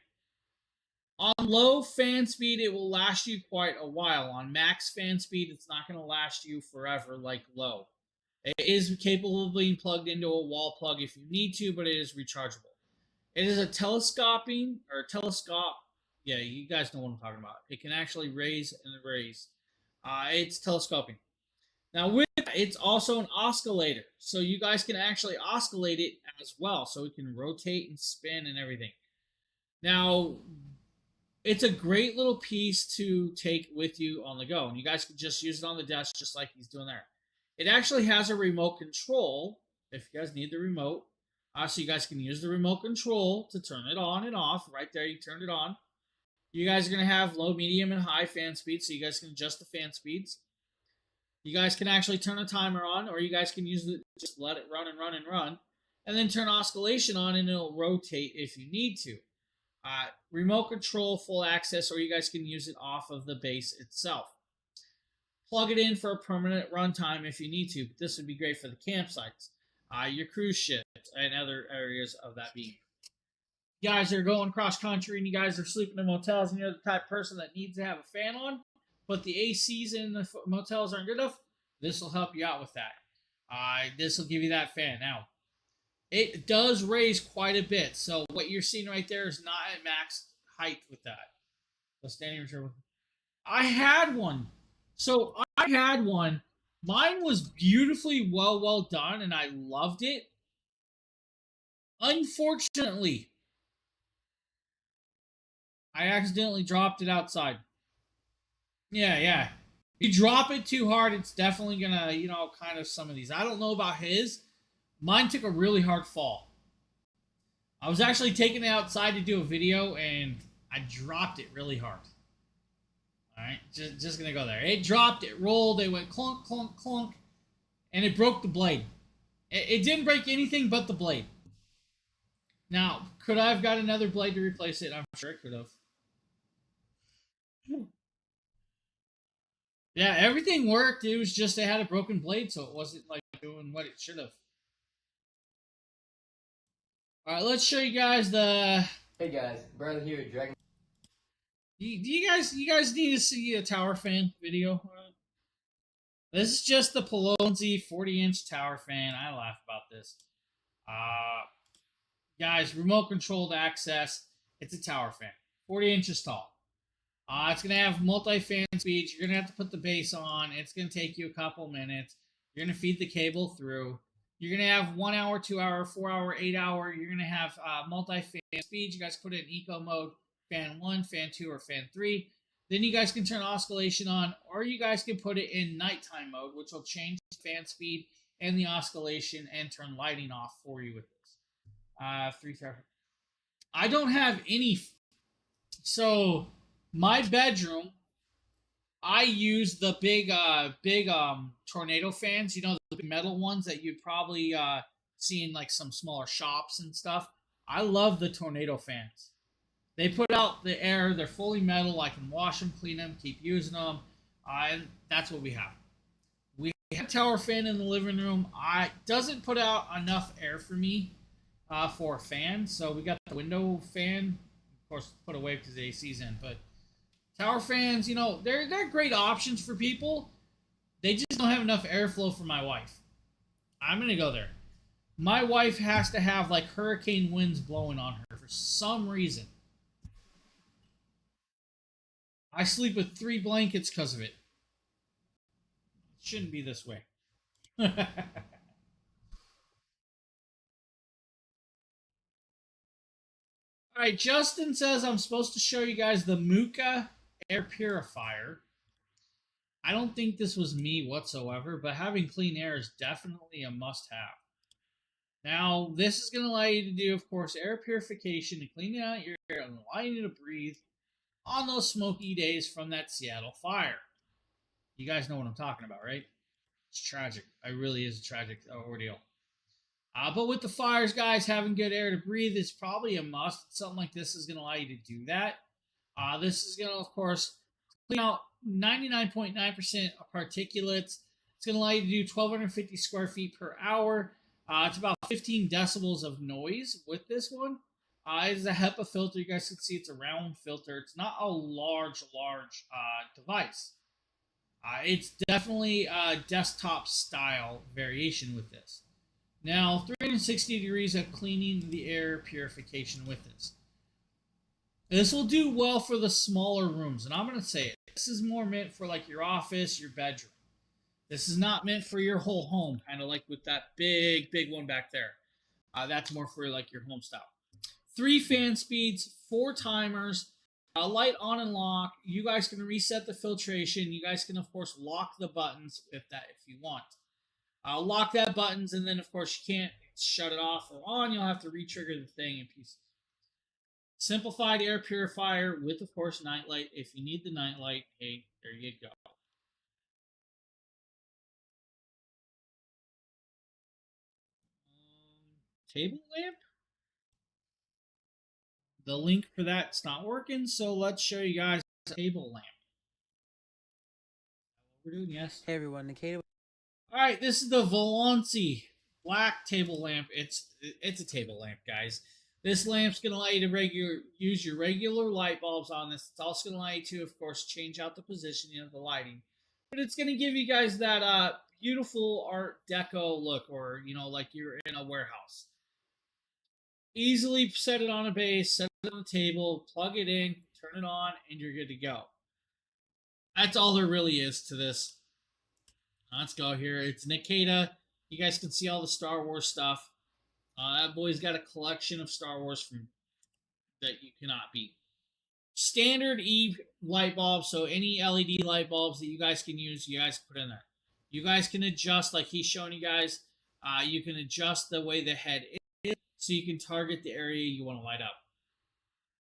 On low fan speed, it will last you quite a while. On max fan speed, it's not going to last you forever like low. It is capable of being plugged into a wall plug if you need to, but it is rechargeable. It is a telescoping, or telescope. Yeah, you guys know what I'm talking about. It can actually raise and erase. It's telescoping. Now, with that, it's also an oscillator. So you guys can actually oscillate it as well. So it can rotate and spin and everything. Now, it's a great little piece to take with you on the go. And you guys can just use it on the desk just like he's doing there. It actually has a remote control if you guys need the remote. So you guys can use the remote control to turn it on and off. Right there, you turned it on. You guys are going to have low, medium, and high fan speeds, so you guys can adjust the fan speeds. You guys can actually turn a timer on, or you guys can just let it run and run and run, and then turn oscillation on, and it'll rotate if you need to. Remote control, full access, or you guys can use it off of the base itself. Plug it in for a permanent runtime if you need to, but this would be great for the campsites, your cruise ships, and other areas of that being. You guys are going cross country and you guys are sleeping in motels and you're the type of person that needs to have a fan on, but the ACs in the motels aren't good enough, this will help you out with that. This will give you that fan. Now, it does raise quite a bit, so what you're seeing right there is not at max height with that. So standing reserve. I had one. So I had one. Mine was beautifully well done, and I loved it. Unfortunately, I accidentally dropped it outside. Yeah. If you drop it too hard, it's definitely gonna, kind of some of these. I don't know about his. Mine took a really hard fall. I was actually taking it outside to do a video, and I dropped it really hard. All right, just gonna go there. It dropped, it rolled, it went clunk, clunk, clunk, and it broke the blade. It didn't break anything but the blade. Now, could I have got another blade to replace it? I'm sure it could have. Yeah, everything worked. It was just it had a broken blade, so it wasn't like doing what it should have. All right, let's show you guys the. Hey guys, Bradley here, Dragon. Do you guys need to see a tower fan video? This is just the Polonzi 40-inch tower fan. I laugh about this. Guys, remote controlled access. It's a tower fan, 40 inches tall. It's gonna have multi-fan speeds. You're gonna have to put the base on. It's gonna take you a couple minutes. You're gonna feed the cable through. You're gonna have 1 hour, 2 hour, 4 hour, 8 hour. You're gonna have multi-fan speeds. You guys put it in eco mode, fan 1, fan 2, or fan 3. Then you guys can turn oscillation on, or you guys can put it in nighttime mode, which will change the fan speed and the oscillation and turn lighting off for you with this. 3 traffic. I don't have any. So my bedroom, I use the big tornado fans. You know, the big metal ones that you'd probably see in like some smaller shops and stuff. I love the tornado fans. They put out the air. They're fully metal. I can wash them, clean them, keep using them. And that's what we have. We have a tower fan in the living room. It doesn't put out enough air for me for a fan. So we got the window fan. Of course, put away because the AC's in. But tower fans, you know, they're great options for people. They just don't have enough airflow for my wife. I'm going to go there. My wife has to have like hurricane winds blowing on her for some reason. I sleep with 3 blankets because of it. It shouldn't be this way. All right, Justin says I'm supposed to show you guys the Muka air purifier. I don't think this was me whatsoever, but having clean air is definitely a must-have. Now, this is going to allow you to do, of course, air purification to clean out your air and allow you to breathe on those smoky days from that Seattle fire. You guys know what I'm talking about, right? It's tragic. It really is a tragic ordeal. But with the fires, guys, having good air to breathe is probably a must. Something like this is going to allow you to do that. This is going to, of course, clean out 99.9% of particulates. It's going to allow you to do 1,250 square feet per hour. It's about 15 decibels of noise with this one. It's a HEPA filter. You guys can see it's a round filter. It's not a large device. It's definitely a desktop style variation with this. Now, 360 degrees of cleaning the air purification with this. This will do well for the smaller rooms. And I'm going to say it. This is more meant for like your office, your bedroom. This is not meant for your whole home, kind of like with that big one back there. That's more for like your home style. 3 fan speeds, 4 timers. light on and lock. You guys can reset the filtration. You guys can, of course, lock the buttons if you want. Lock that buttons, and then, of course, you can't shut it off or on. You'll have to re-trigger the thing in pieces. Simplified air purifier with, of course, nightlight. If you need the nightlight, hey, there you go. Table lamp? The link for that's not working, so let's show you guys a table lamp. We're doing, yes. Hey everyone, Nikita. Alright, this is the Volancy black table lamp. It's a table lamp, guys. This lamp's going to allow you to use your regular light bulbs on this. It's also going to allow you to, of course, change out the positioning of the lighting. But it's going to give you guys that beautiful Art Deco look, or, you know, like you're in a warehouse. Easily set it on a base, set it on the table, plug it in, turn it on, and you're good to go. That's all there really is to this. Let's go here. It's Nikita. You guys can see all the Star Wars stuff. That boy's got a collection of Star Wars that you cannot beat. Standard Eve light bulbs, so any LED light bulbs that you guys can use, you guys put in there. You guys can adjust, like he's showing you guys, you can adjust the way the head is so you can target the area you want to light up.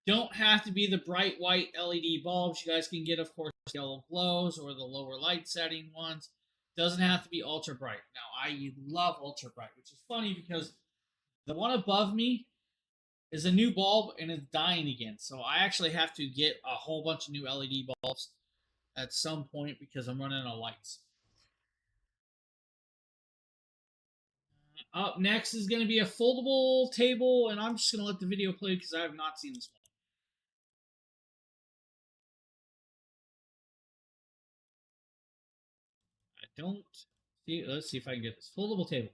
Don't have to be the bright white LED bulbs. You guys can get, of course, yellow glows or the lower light setting ones. Doesn't have to be ultra bright. Now, I love ultra bright, which is funny because the one above me is a new bulb and it's dying again. So I actually have to get a whole bunch of new LED bulbs at some point because I'm running out of lights. Up next is going to be a foldable table, and I'm just going to let the video play because I have not seen this one. I don't see. Let's see if I can get this foldable table.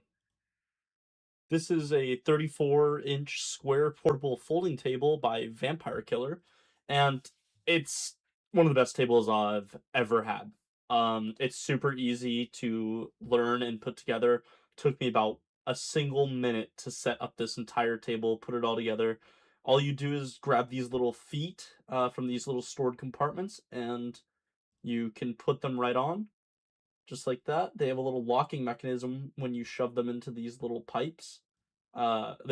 This is a 34-inch square portable folding table by Vampire Killer, and it's one of the best tables I've ever had. It's super easy to learn and put together. It took me about a single minute to set up this entire table, put it all together. All you do is grab these little feet from these little stored compartments, and you can put them right on. Just like that. They have a little locking mechanism when you shove them into these little pipes. They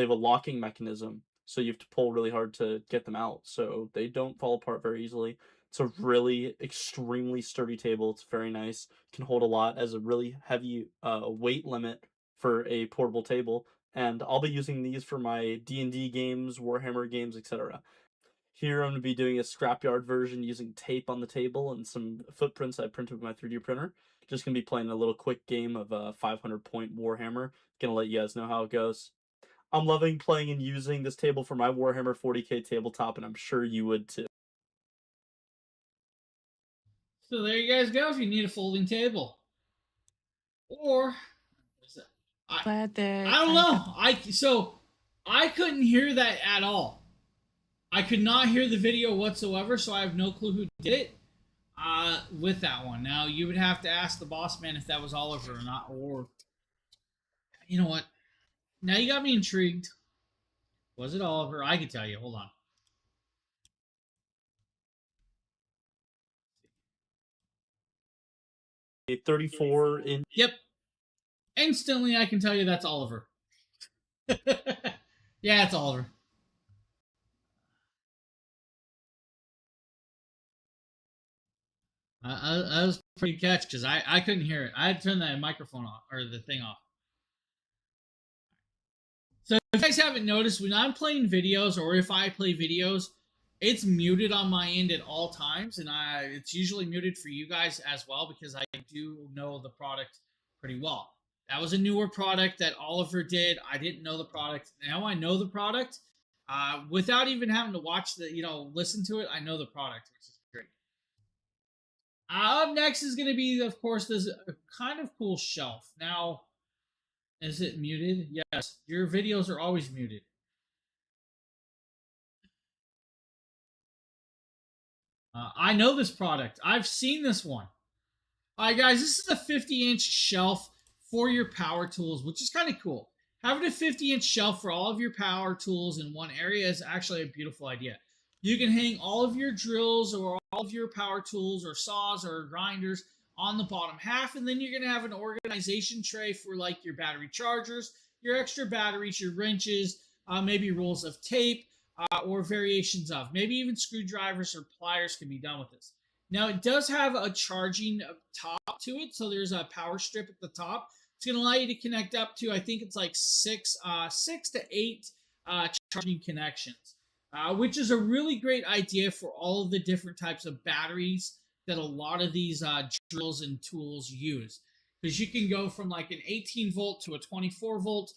have a locking mechanism, so you have to pull really hard to get them out, so they don't fall apart very easily. It's a really extremely sturdy table. It's very nice. Can hold a lot as a really heavy weight limit for a portable table. And I'll be using these for my D&D games, Warhammer games, etc. Here I'm going to be doing a scrapyard version using tape on the table and some footprints I printed with my 3D printer. Just going to be playing a little quick game of a 500-point Warhammer. Going to let you guys know how it goes. I'm loving playing and using this table for my Warhammer 40k tabletop, and I'm sure you would too. So there you guys go if you need a folding table. Or, I don't know. I couldn't hear that at all. I could not hear the video whatsoever, so I have no clue who did it with that one. Now, you would have to ask the boss man if that was Oliver or not, or, you know what? Now you got me intrigued. Was it Oliver? I could tell you. Hold on. A 34-inch. Yep. Instantly, I can tell you that's Oliver. Yeah, it's Oliver. That was a pretty catch because I couldn't hear it. I had to turn that microphone off, or the thing off. So if you guys haven't noticed, when I'm playing videos, or if I play videos, it's muted on my end at all times, and it's usually muted for you guys as well because I do know the product pretty well. That was a newer product that Oliver did. I didn't know the product. Now I know the product. Without even having to watch listen to it, I know the product, which is great. Up next is going to be, of course, this kind of cool shelf. Now, is it muted? Yes. Your videos are always muted. I know this product. I've seen this one. All right, guys, this is a 50-inch shelf for your power tools, which is kind of cool. Having a 50-inch shelf for all of your power tools in one area is actually a beautiful idea. You can hang all of your drills or all of your power tools or saws or grinders on the bottom half, and then you're going to have an organization tray for like your battery chargers, your extra batteries, your wrenches, maybe rolls of tape, or variations of. Maybe even screwdrivers or pliers can be done with this. Now, it does have a charging top to it, so there's a power strip at the top. It's going to allow you to connect up to, I think it's like six to eight charging connections, which is a really great idea for all of the different types of batteries that a lot of these drills and tools use. Because you can go from like an 18 volt to a 24 volt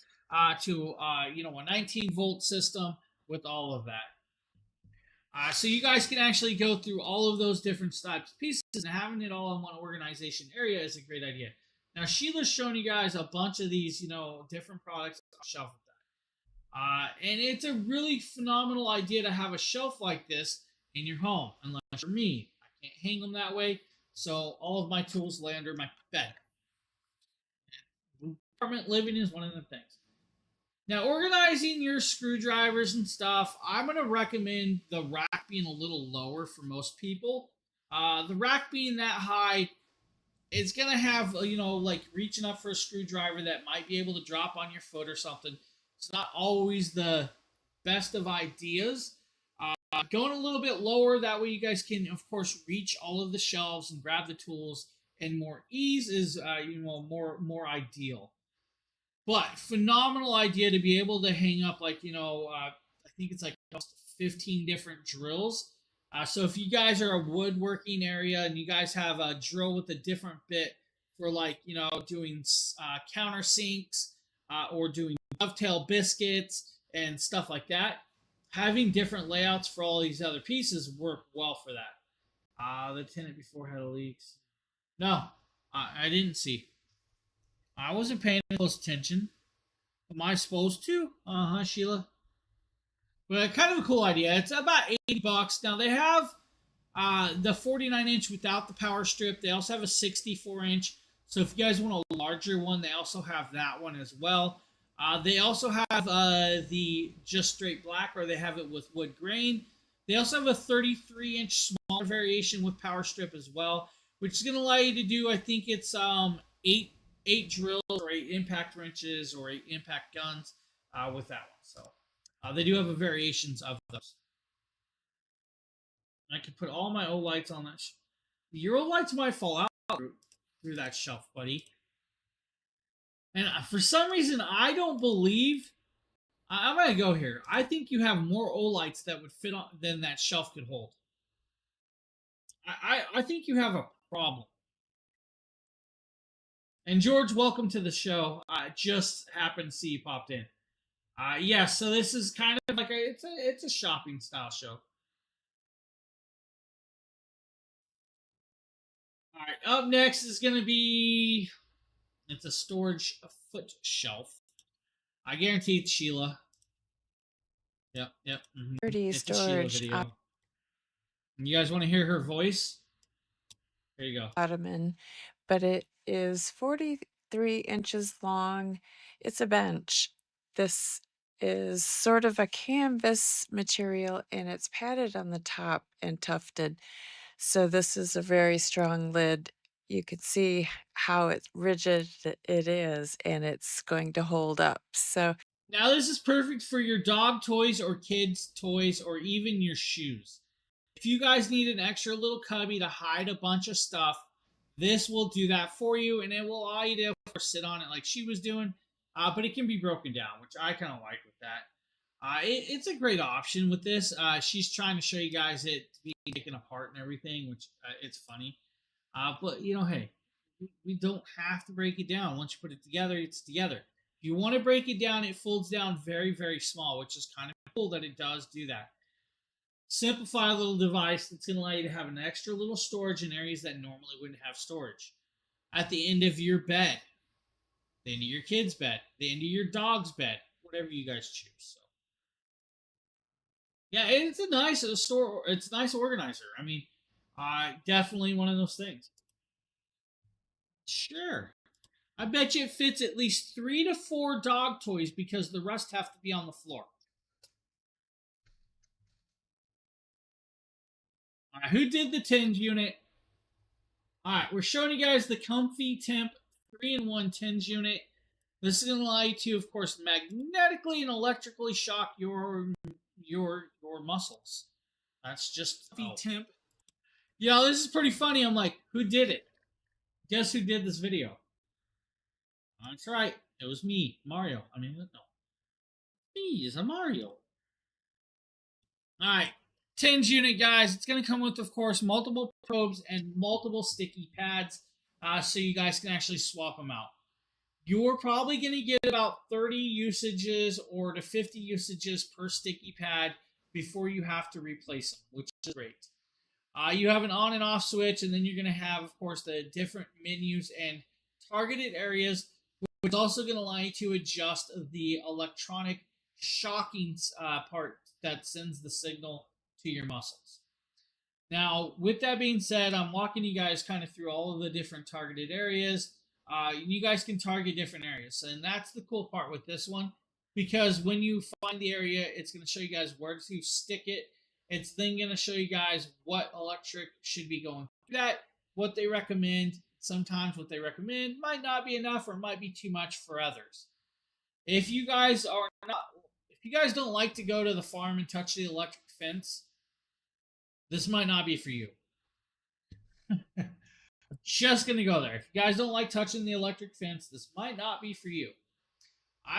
to a 19 volt system with all of that. So you guys can actually go through all of those different types of pieces, and having it all in one organization area is a great idea. Now, Sheila's shown you guys a bunch of these, different products on the shelf with that. And it's a really phenomenal idea to have a shelf like this in your home, unless you're me. I can't hang them that way, so all of my tools lay under my bed. Apartment living is one of the things. Now, organizing your screwdrivers and stuff, I'm going to recommend the rack being a little lower for most people. The rack being that high, it's going to have, like reaching up for a screwdriver that might be able to drop on your foot or something. It's not always the best of ideas. Going a little bit lower, that way you guys can, of course, reach all of the shelves and grab the tools and more ease is, more ideal. But phenomenal idea to be able to hang up like, I think it's like 15 different drills. So if you guys are a woodworking area and you guys have a drill with a different bit for like, doing countersinks or doing dovetail biscuits and stuff like that, having different layouts for all these other pieces work well for that. The tenant before had a leaks. No, I didn't see. I wasn't paying close attention. Am I supposed to? Sheila. But kind of a cool idea. It's about $80. Now they have the 49-inch without the power strip. They also have a 64-inch. So if you guys want a larger one, they also have that one as well. They also have the just straight black, or they have it with wood grain. They also have a 33-inch smaller variation with power strip as well, which is going to allow you to do, I think it's eight drills or 8 impact wrenches or 8 impact guns with that one. So they do have a variations of those. I could put all my Olights on that. Your Olights might fall out through that shelf, buddy. And for some reason, I don't believe. I'm going to go here. I think you have more Olights that would fit on than that shelf could hold. I think you have a problem. And George, welcome to the show. I just happened to see you popped in. Yeah, so this is kind of like it's a shopping style show. All right, up next is going to be, it's a storage foot shelf. I guarantee it's Sheila. Yep. Mm-hmm. Pretty it's storage. You guys want to hear her voice? There you go. Ottoman, but it is 43 inches long. It's a bench. This is sort of a canvas material, and it's padded on the top and tufted. So this is a very strong lid. You can see how rigid it is, and it's going to hold up. So now this is perfect for your dog toys or kids' toys or even your shoes. If you guys need an extra little cubby to hide a bunch of stuff, this will do that for you, and it will allow you to, of course, sit on it like she was doing, but it can be broken down, which I kind of like with that. It's a great option with this. She's trying to show you guys it to be taken apart and everything, which it's funny. But, hey, we don't have to break it down. Once you put it together, it's together. If you want to break it down, it folds down very, very small, which is kind of cool that it does do that. Simplify a little device that's going to allow you to have an extra little storage in areas that normally wouldn't have storage. At the end of your bed, the end of your kid's bed, the end of your dog's bed, whatever you guys choose. So, yeah, it's a nice it's a nice organizer. I mean, definitely one of those things. Sure. I bet you it fits at least 3 to 4 dog toys because the rest have to be on the floor. Who did the TENS unit? All right, we're showing you guys the Comfy Temp 3-in-1 TENS unit. This is going to allow you to, of course, magnetically and electrically shock your muscles. That's just Comfy Temp. You know, this is pretty funny. I'm like, who did it? Guess who did this video? That's right. It was me, Mario. I mean, no. Me is a Mario. Alright. TENS unit, guys. It's going to come with, of course, multiple probes and multiple sticky pads. So you guys can actually swap them out. You're probably going to get about 30 usages or to 50 usages per sticky pad before you have to replace them, which is great. You have an on and off switch, and then you're going to have, of course, the different menus and targeted areas, which is also going to allow you to adjust the electronic shocking part that sends the signal to your muscles. Now, with that being said, I'm walking you guys kind of through all of the different targeted areas. You guys can target different areas, and that's the cool part with this one, because when you find the area, it's going to show you guys where to stick it. It's then going to show you guys what electric should be going through that, what they recommend. Sometimes what they recommend might not be enough or might be too much for others. If you guys don't like to go to the farm and touch the electric fence, this might not be for you. Just going to go there. If you guys don't like touching the electric fence, this might not be for you.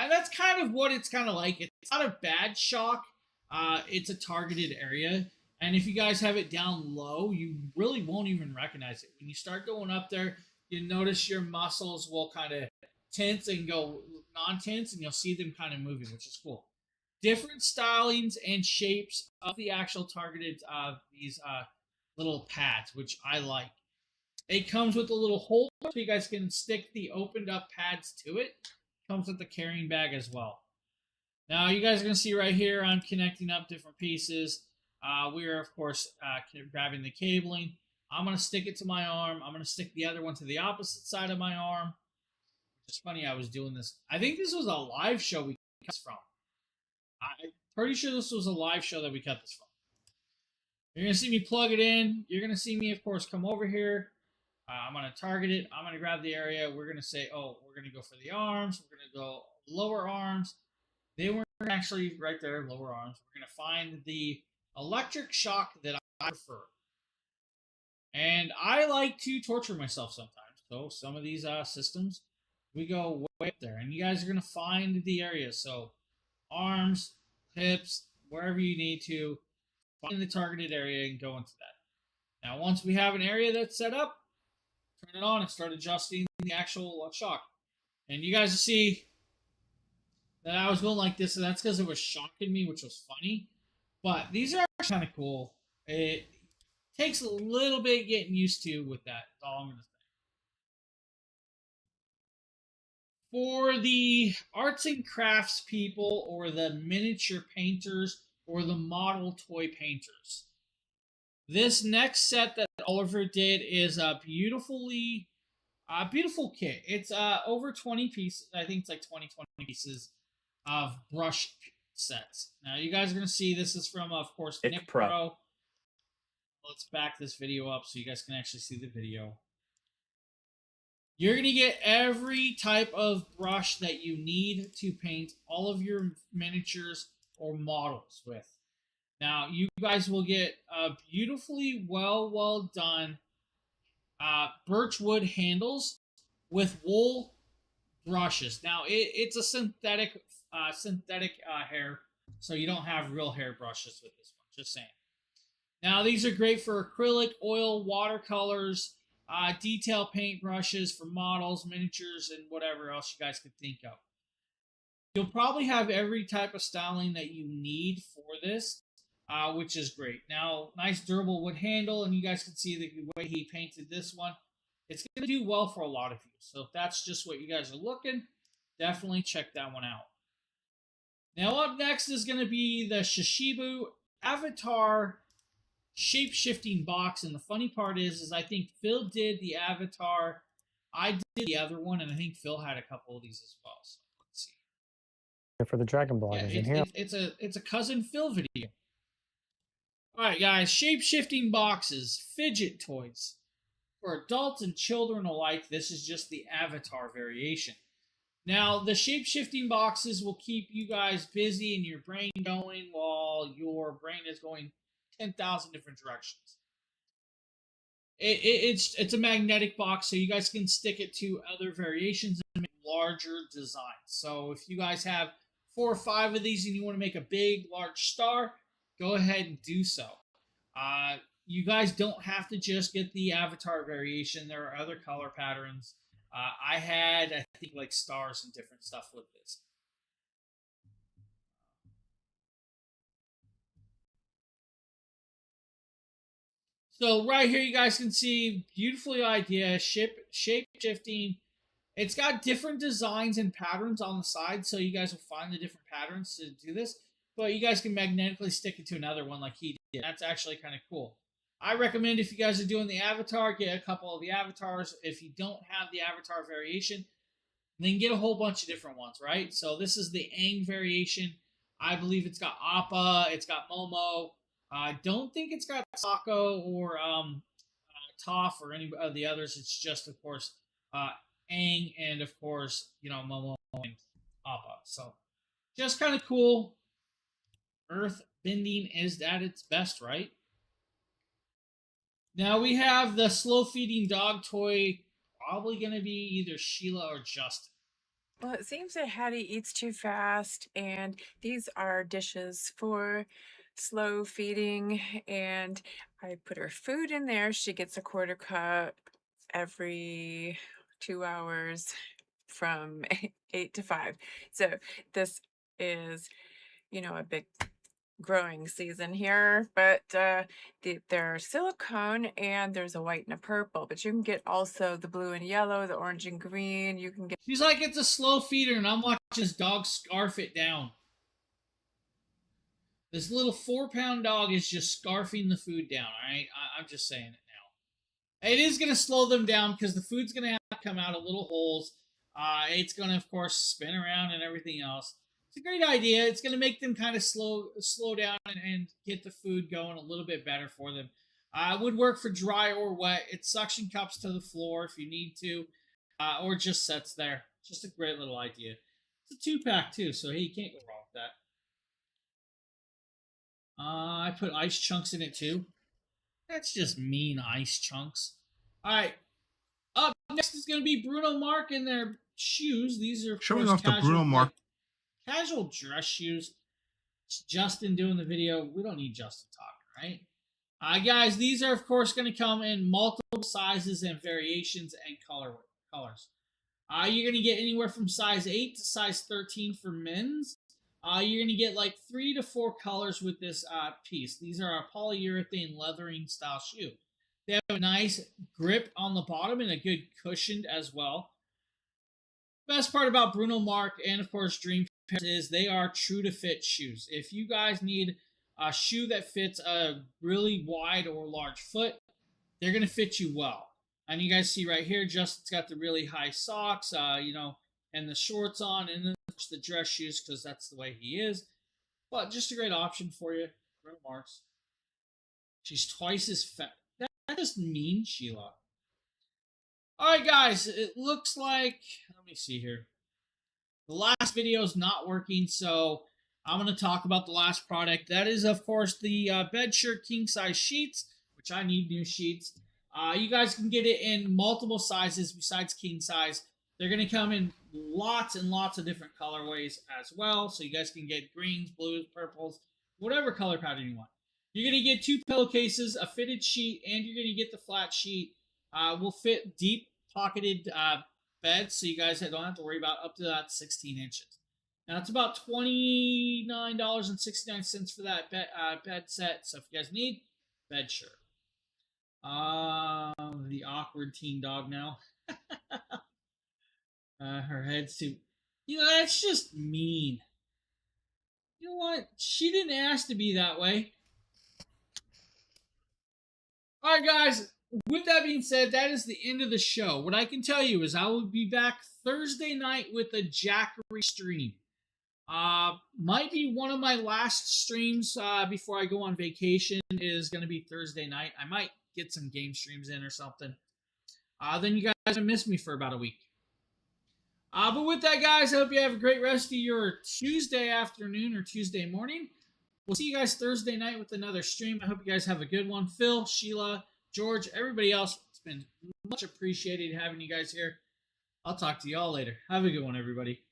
That's kind of what it's kind of like. It's not a bad shock. It's a targeted area. And if you guys have it down low, you really won't even recognize it. When you start going up there, you notice your muscles will kind of tense and go non-tense, and you'll see them kind of moving, which is cool. Different stylings and shapes of the actual targeted these little pads, which I like. It comes with a little holder so you guys can stick the opened up pads to it. Comes with the carrying bag as well. Now you guys are going to see right here, I'm connecting up different pieces. We are, of course, grabbing the cabling. I'm going to stick it to my arm. I'm going to stick the other one to the opposite side of my arm. It's funny I was doing this. I think this was a live show we cut this from. I'm pretty sure this was a live show that we cut this from. You're going to see me plug it in. You're going to see me, of course, come over here. I'm going to target it. I'm going to grab the area. We're going to say, oh, we're going to go for the arms. We're going to go lower arms. They weren't actually right there, lower arms. We're going to find the electric shock that I prefer. And I like to torture myself sometimes. So some of these systems, we go way up there. And you guys are going to find the area. So arms, hips, wherever you need to, find the targeted area and go into that. Now, once we have an area that's set up, turn it on and start adjusting the actual shock. And you guys will see that I was going like this, and that's because it was shocking me, which was funny. But these are kind of cool. It takes a little bit getting used to with that. That's all I'm going to say. For the arts and crafts people, or the miniature painters, or the model toy painters, this next set that Oliver did is a beautiful kit. It's over 20 pieces. I think it's like 20 pieces of brush sets. Now you guys are going to see this is from, of course, Nick Pro. Let's back this video up so you guys can actually see the video. You're going to get every type of brush that you need to paint all of your miniatures or models with. Now, you guys will get beautifully well done birchwood handles with wool brushes. Now, it's a synthetic hair, so you don't have real hair brushes with this one, just saying. Now, these are great for acrylic, oil, watercolors, detail paint brushes for models, miniatures, and whatever else you guys could think of. You'll probably have every type of styling that you need for this, which is great. Now, nice durable wood handle, and you guys can see the way he painted this one. It's going to do well for a lot of you. So if that's just what you guys are looking, definitely check that one out. Now up next is going to be the Shishibu Avatar shape-shifting box, and the funny part is I think Phil did the Avatar, I did the other one, and I think Phil had a couple of these as well. So let's see. For the Dragon bloggers in here. It's a cousin Phil video. Alright, guys, shape-shifting boxes, fidget toys. For adults and children alike, this is just the Avatar variation. Now, the shape-shifting boxes will keep you guys busy and your brain going while your brain is going 10,000 different directions. It's a magnetic box, so you guys can stick it to other variations and make larger designs. So if you guys have 4 or 5 of these and you want to make a big, large star, go ahead and do so. You guys don't have to just get the Avatar variation. There are other color patterns. I think, like stars and different stuff with this. So right here, you guys can see beautifully idea, shape shifting. It's got different designs and patterns on the side, so you guys will find the different patterns to do this. But you guys can magnetically stick it to another one like he did. That's actually kind of cool. I recommend if you guys are doing the Avatar, get a couple of the Avatars. If you don't have the Avatar variation, then get a whole bunch of different ones, right? So this is the Aang variation. I believe it's got Appa, it's got Momo. I don't think it's got Sokka or Toph or any of the others. It's just, of course, Aang and, of course, Momo and Appa. So just kind of cool. Earth bending is at its best, right? Now we have the slow feeding dog toy. Probably going to be either Sheila or Justin. Well, it seems that Hattie eats too fast, and these are dishes for slow feeding, and I put her food in there. She gets a quarter cup every 2 hours from 8 to 5. So this is, a big growing season here, but they're silicone and there's a white and a purple, but you can get also the blue and yellow, the orange and green. You can get. She's like, it's a slow feeder, and I'm watching this dog scarf it down. This little 4-pound dog is just scarfing the food down. All right, I'm just saying it now. It is going to slow them down because the food's going to have to come out of little holes. It's going to, of course, spin around and everything else. It's a great idea. It's going to make them kind of slow down and get the food going a little bit better for them. It would work for dry or wet. It suction cups to the floor if you need to, or just sets there. Just a great little idea. It's a 2-pack too, so hey, you can't go wrong with that. I put ice chunks in it too. That's just mean ice chunks. All right. Up next is going to be Bruno Mars in their shoes. These are showing off the Bruno Mars casual dress shoes. It's Justin doing the video. We don't need Justin talking, right? Guys, these are, of course, going to come in multiple sizes and variations and colors. You're going to get anywhere from size 8 to size 13 for men's. You're going to get like 3 to 4 colors with this piece. These are a polyurethane leathering style shoe. They have a nice grip on the bottom and a good cushion as well. Best part about Bruno Mars and, of course, Dream Pairs is they are true to fit shoes. If you guys need a shoe that fits a really wide or large foot, they're going to fit you well. And you guys see right here, Justin's got the really high socks, and the shorts on, and then the dress shoes because that's the way he is. But just a great option for you, Bruno Mars. She's twice as fat. That doesn't mean Sheila. All right, guys, it looks like, let me see here. The last video is not working, so I'm going to talk about the last product. That is, of course, the Bedshirt king size sheets, which I need new sheets. You guys can get it in multiple sizes besides king size. They're going to come in lots and lots of different colorways as well, so you guys can get greens, blues, purples, whatever color pattern you want. You're going to get 2 pillowcases, a fitted sheet, and you're going to get the flat sheet. Will fit deep pocketed beds, so you guys don't have to worry about up to that 16 inches. Now, it's about $29.69 for that bed set, so if you guys need, Bedshirt. The awkward teen dog now. Her head's too... that's just mean. You know what? She didn't ask to be that way. Alright, guys. With that being said, that is the end of the show. What I can tell you is I will be back Thursday night with a Jackery stream. Might be one of my last streams before I go on vacation is going to be Thursday night. I might get some game streams in or something. Then you guys will miss me for about a week. But with that, guys, I hope you have a great rest of your Tuesday afternoon or Tuesday morning. We'll see you guys Thursday night with another stream. I hope you guys have a good one. Phil, Sheila, George, everybody else, it's been much appreciated having you guys here. I'll talk to you all later. Have a good one, everybody.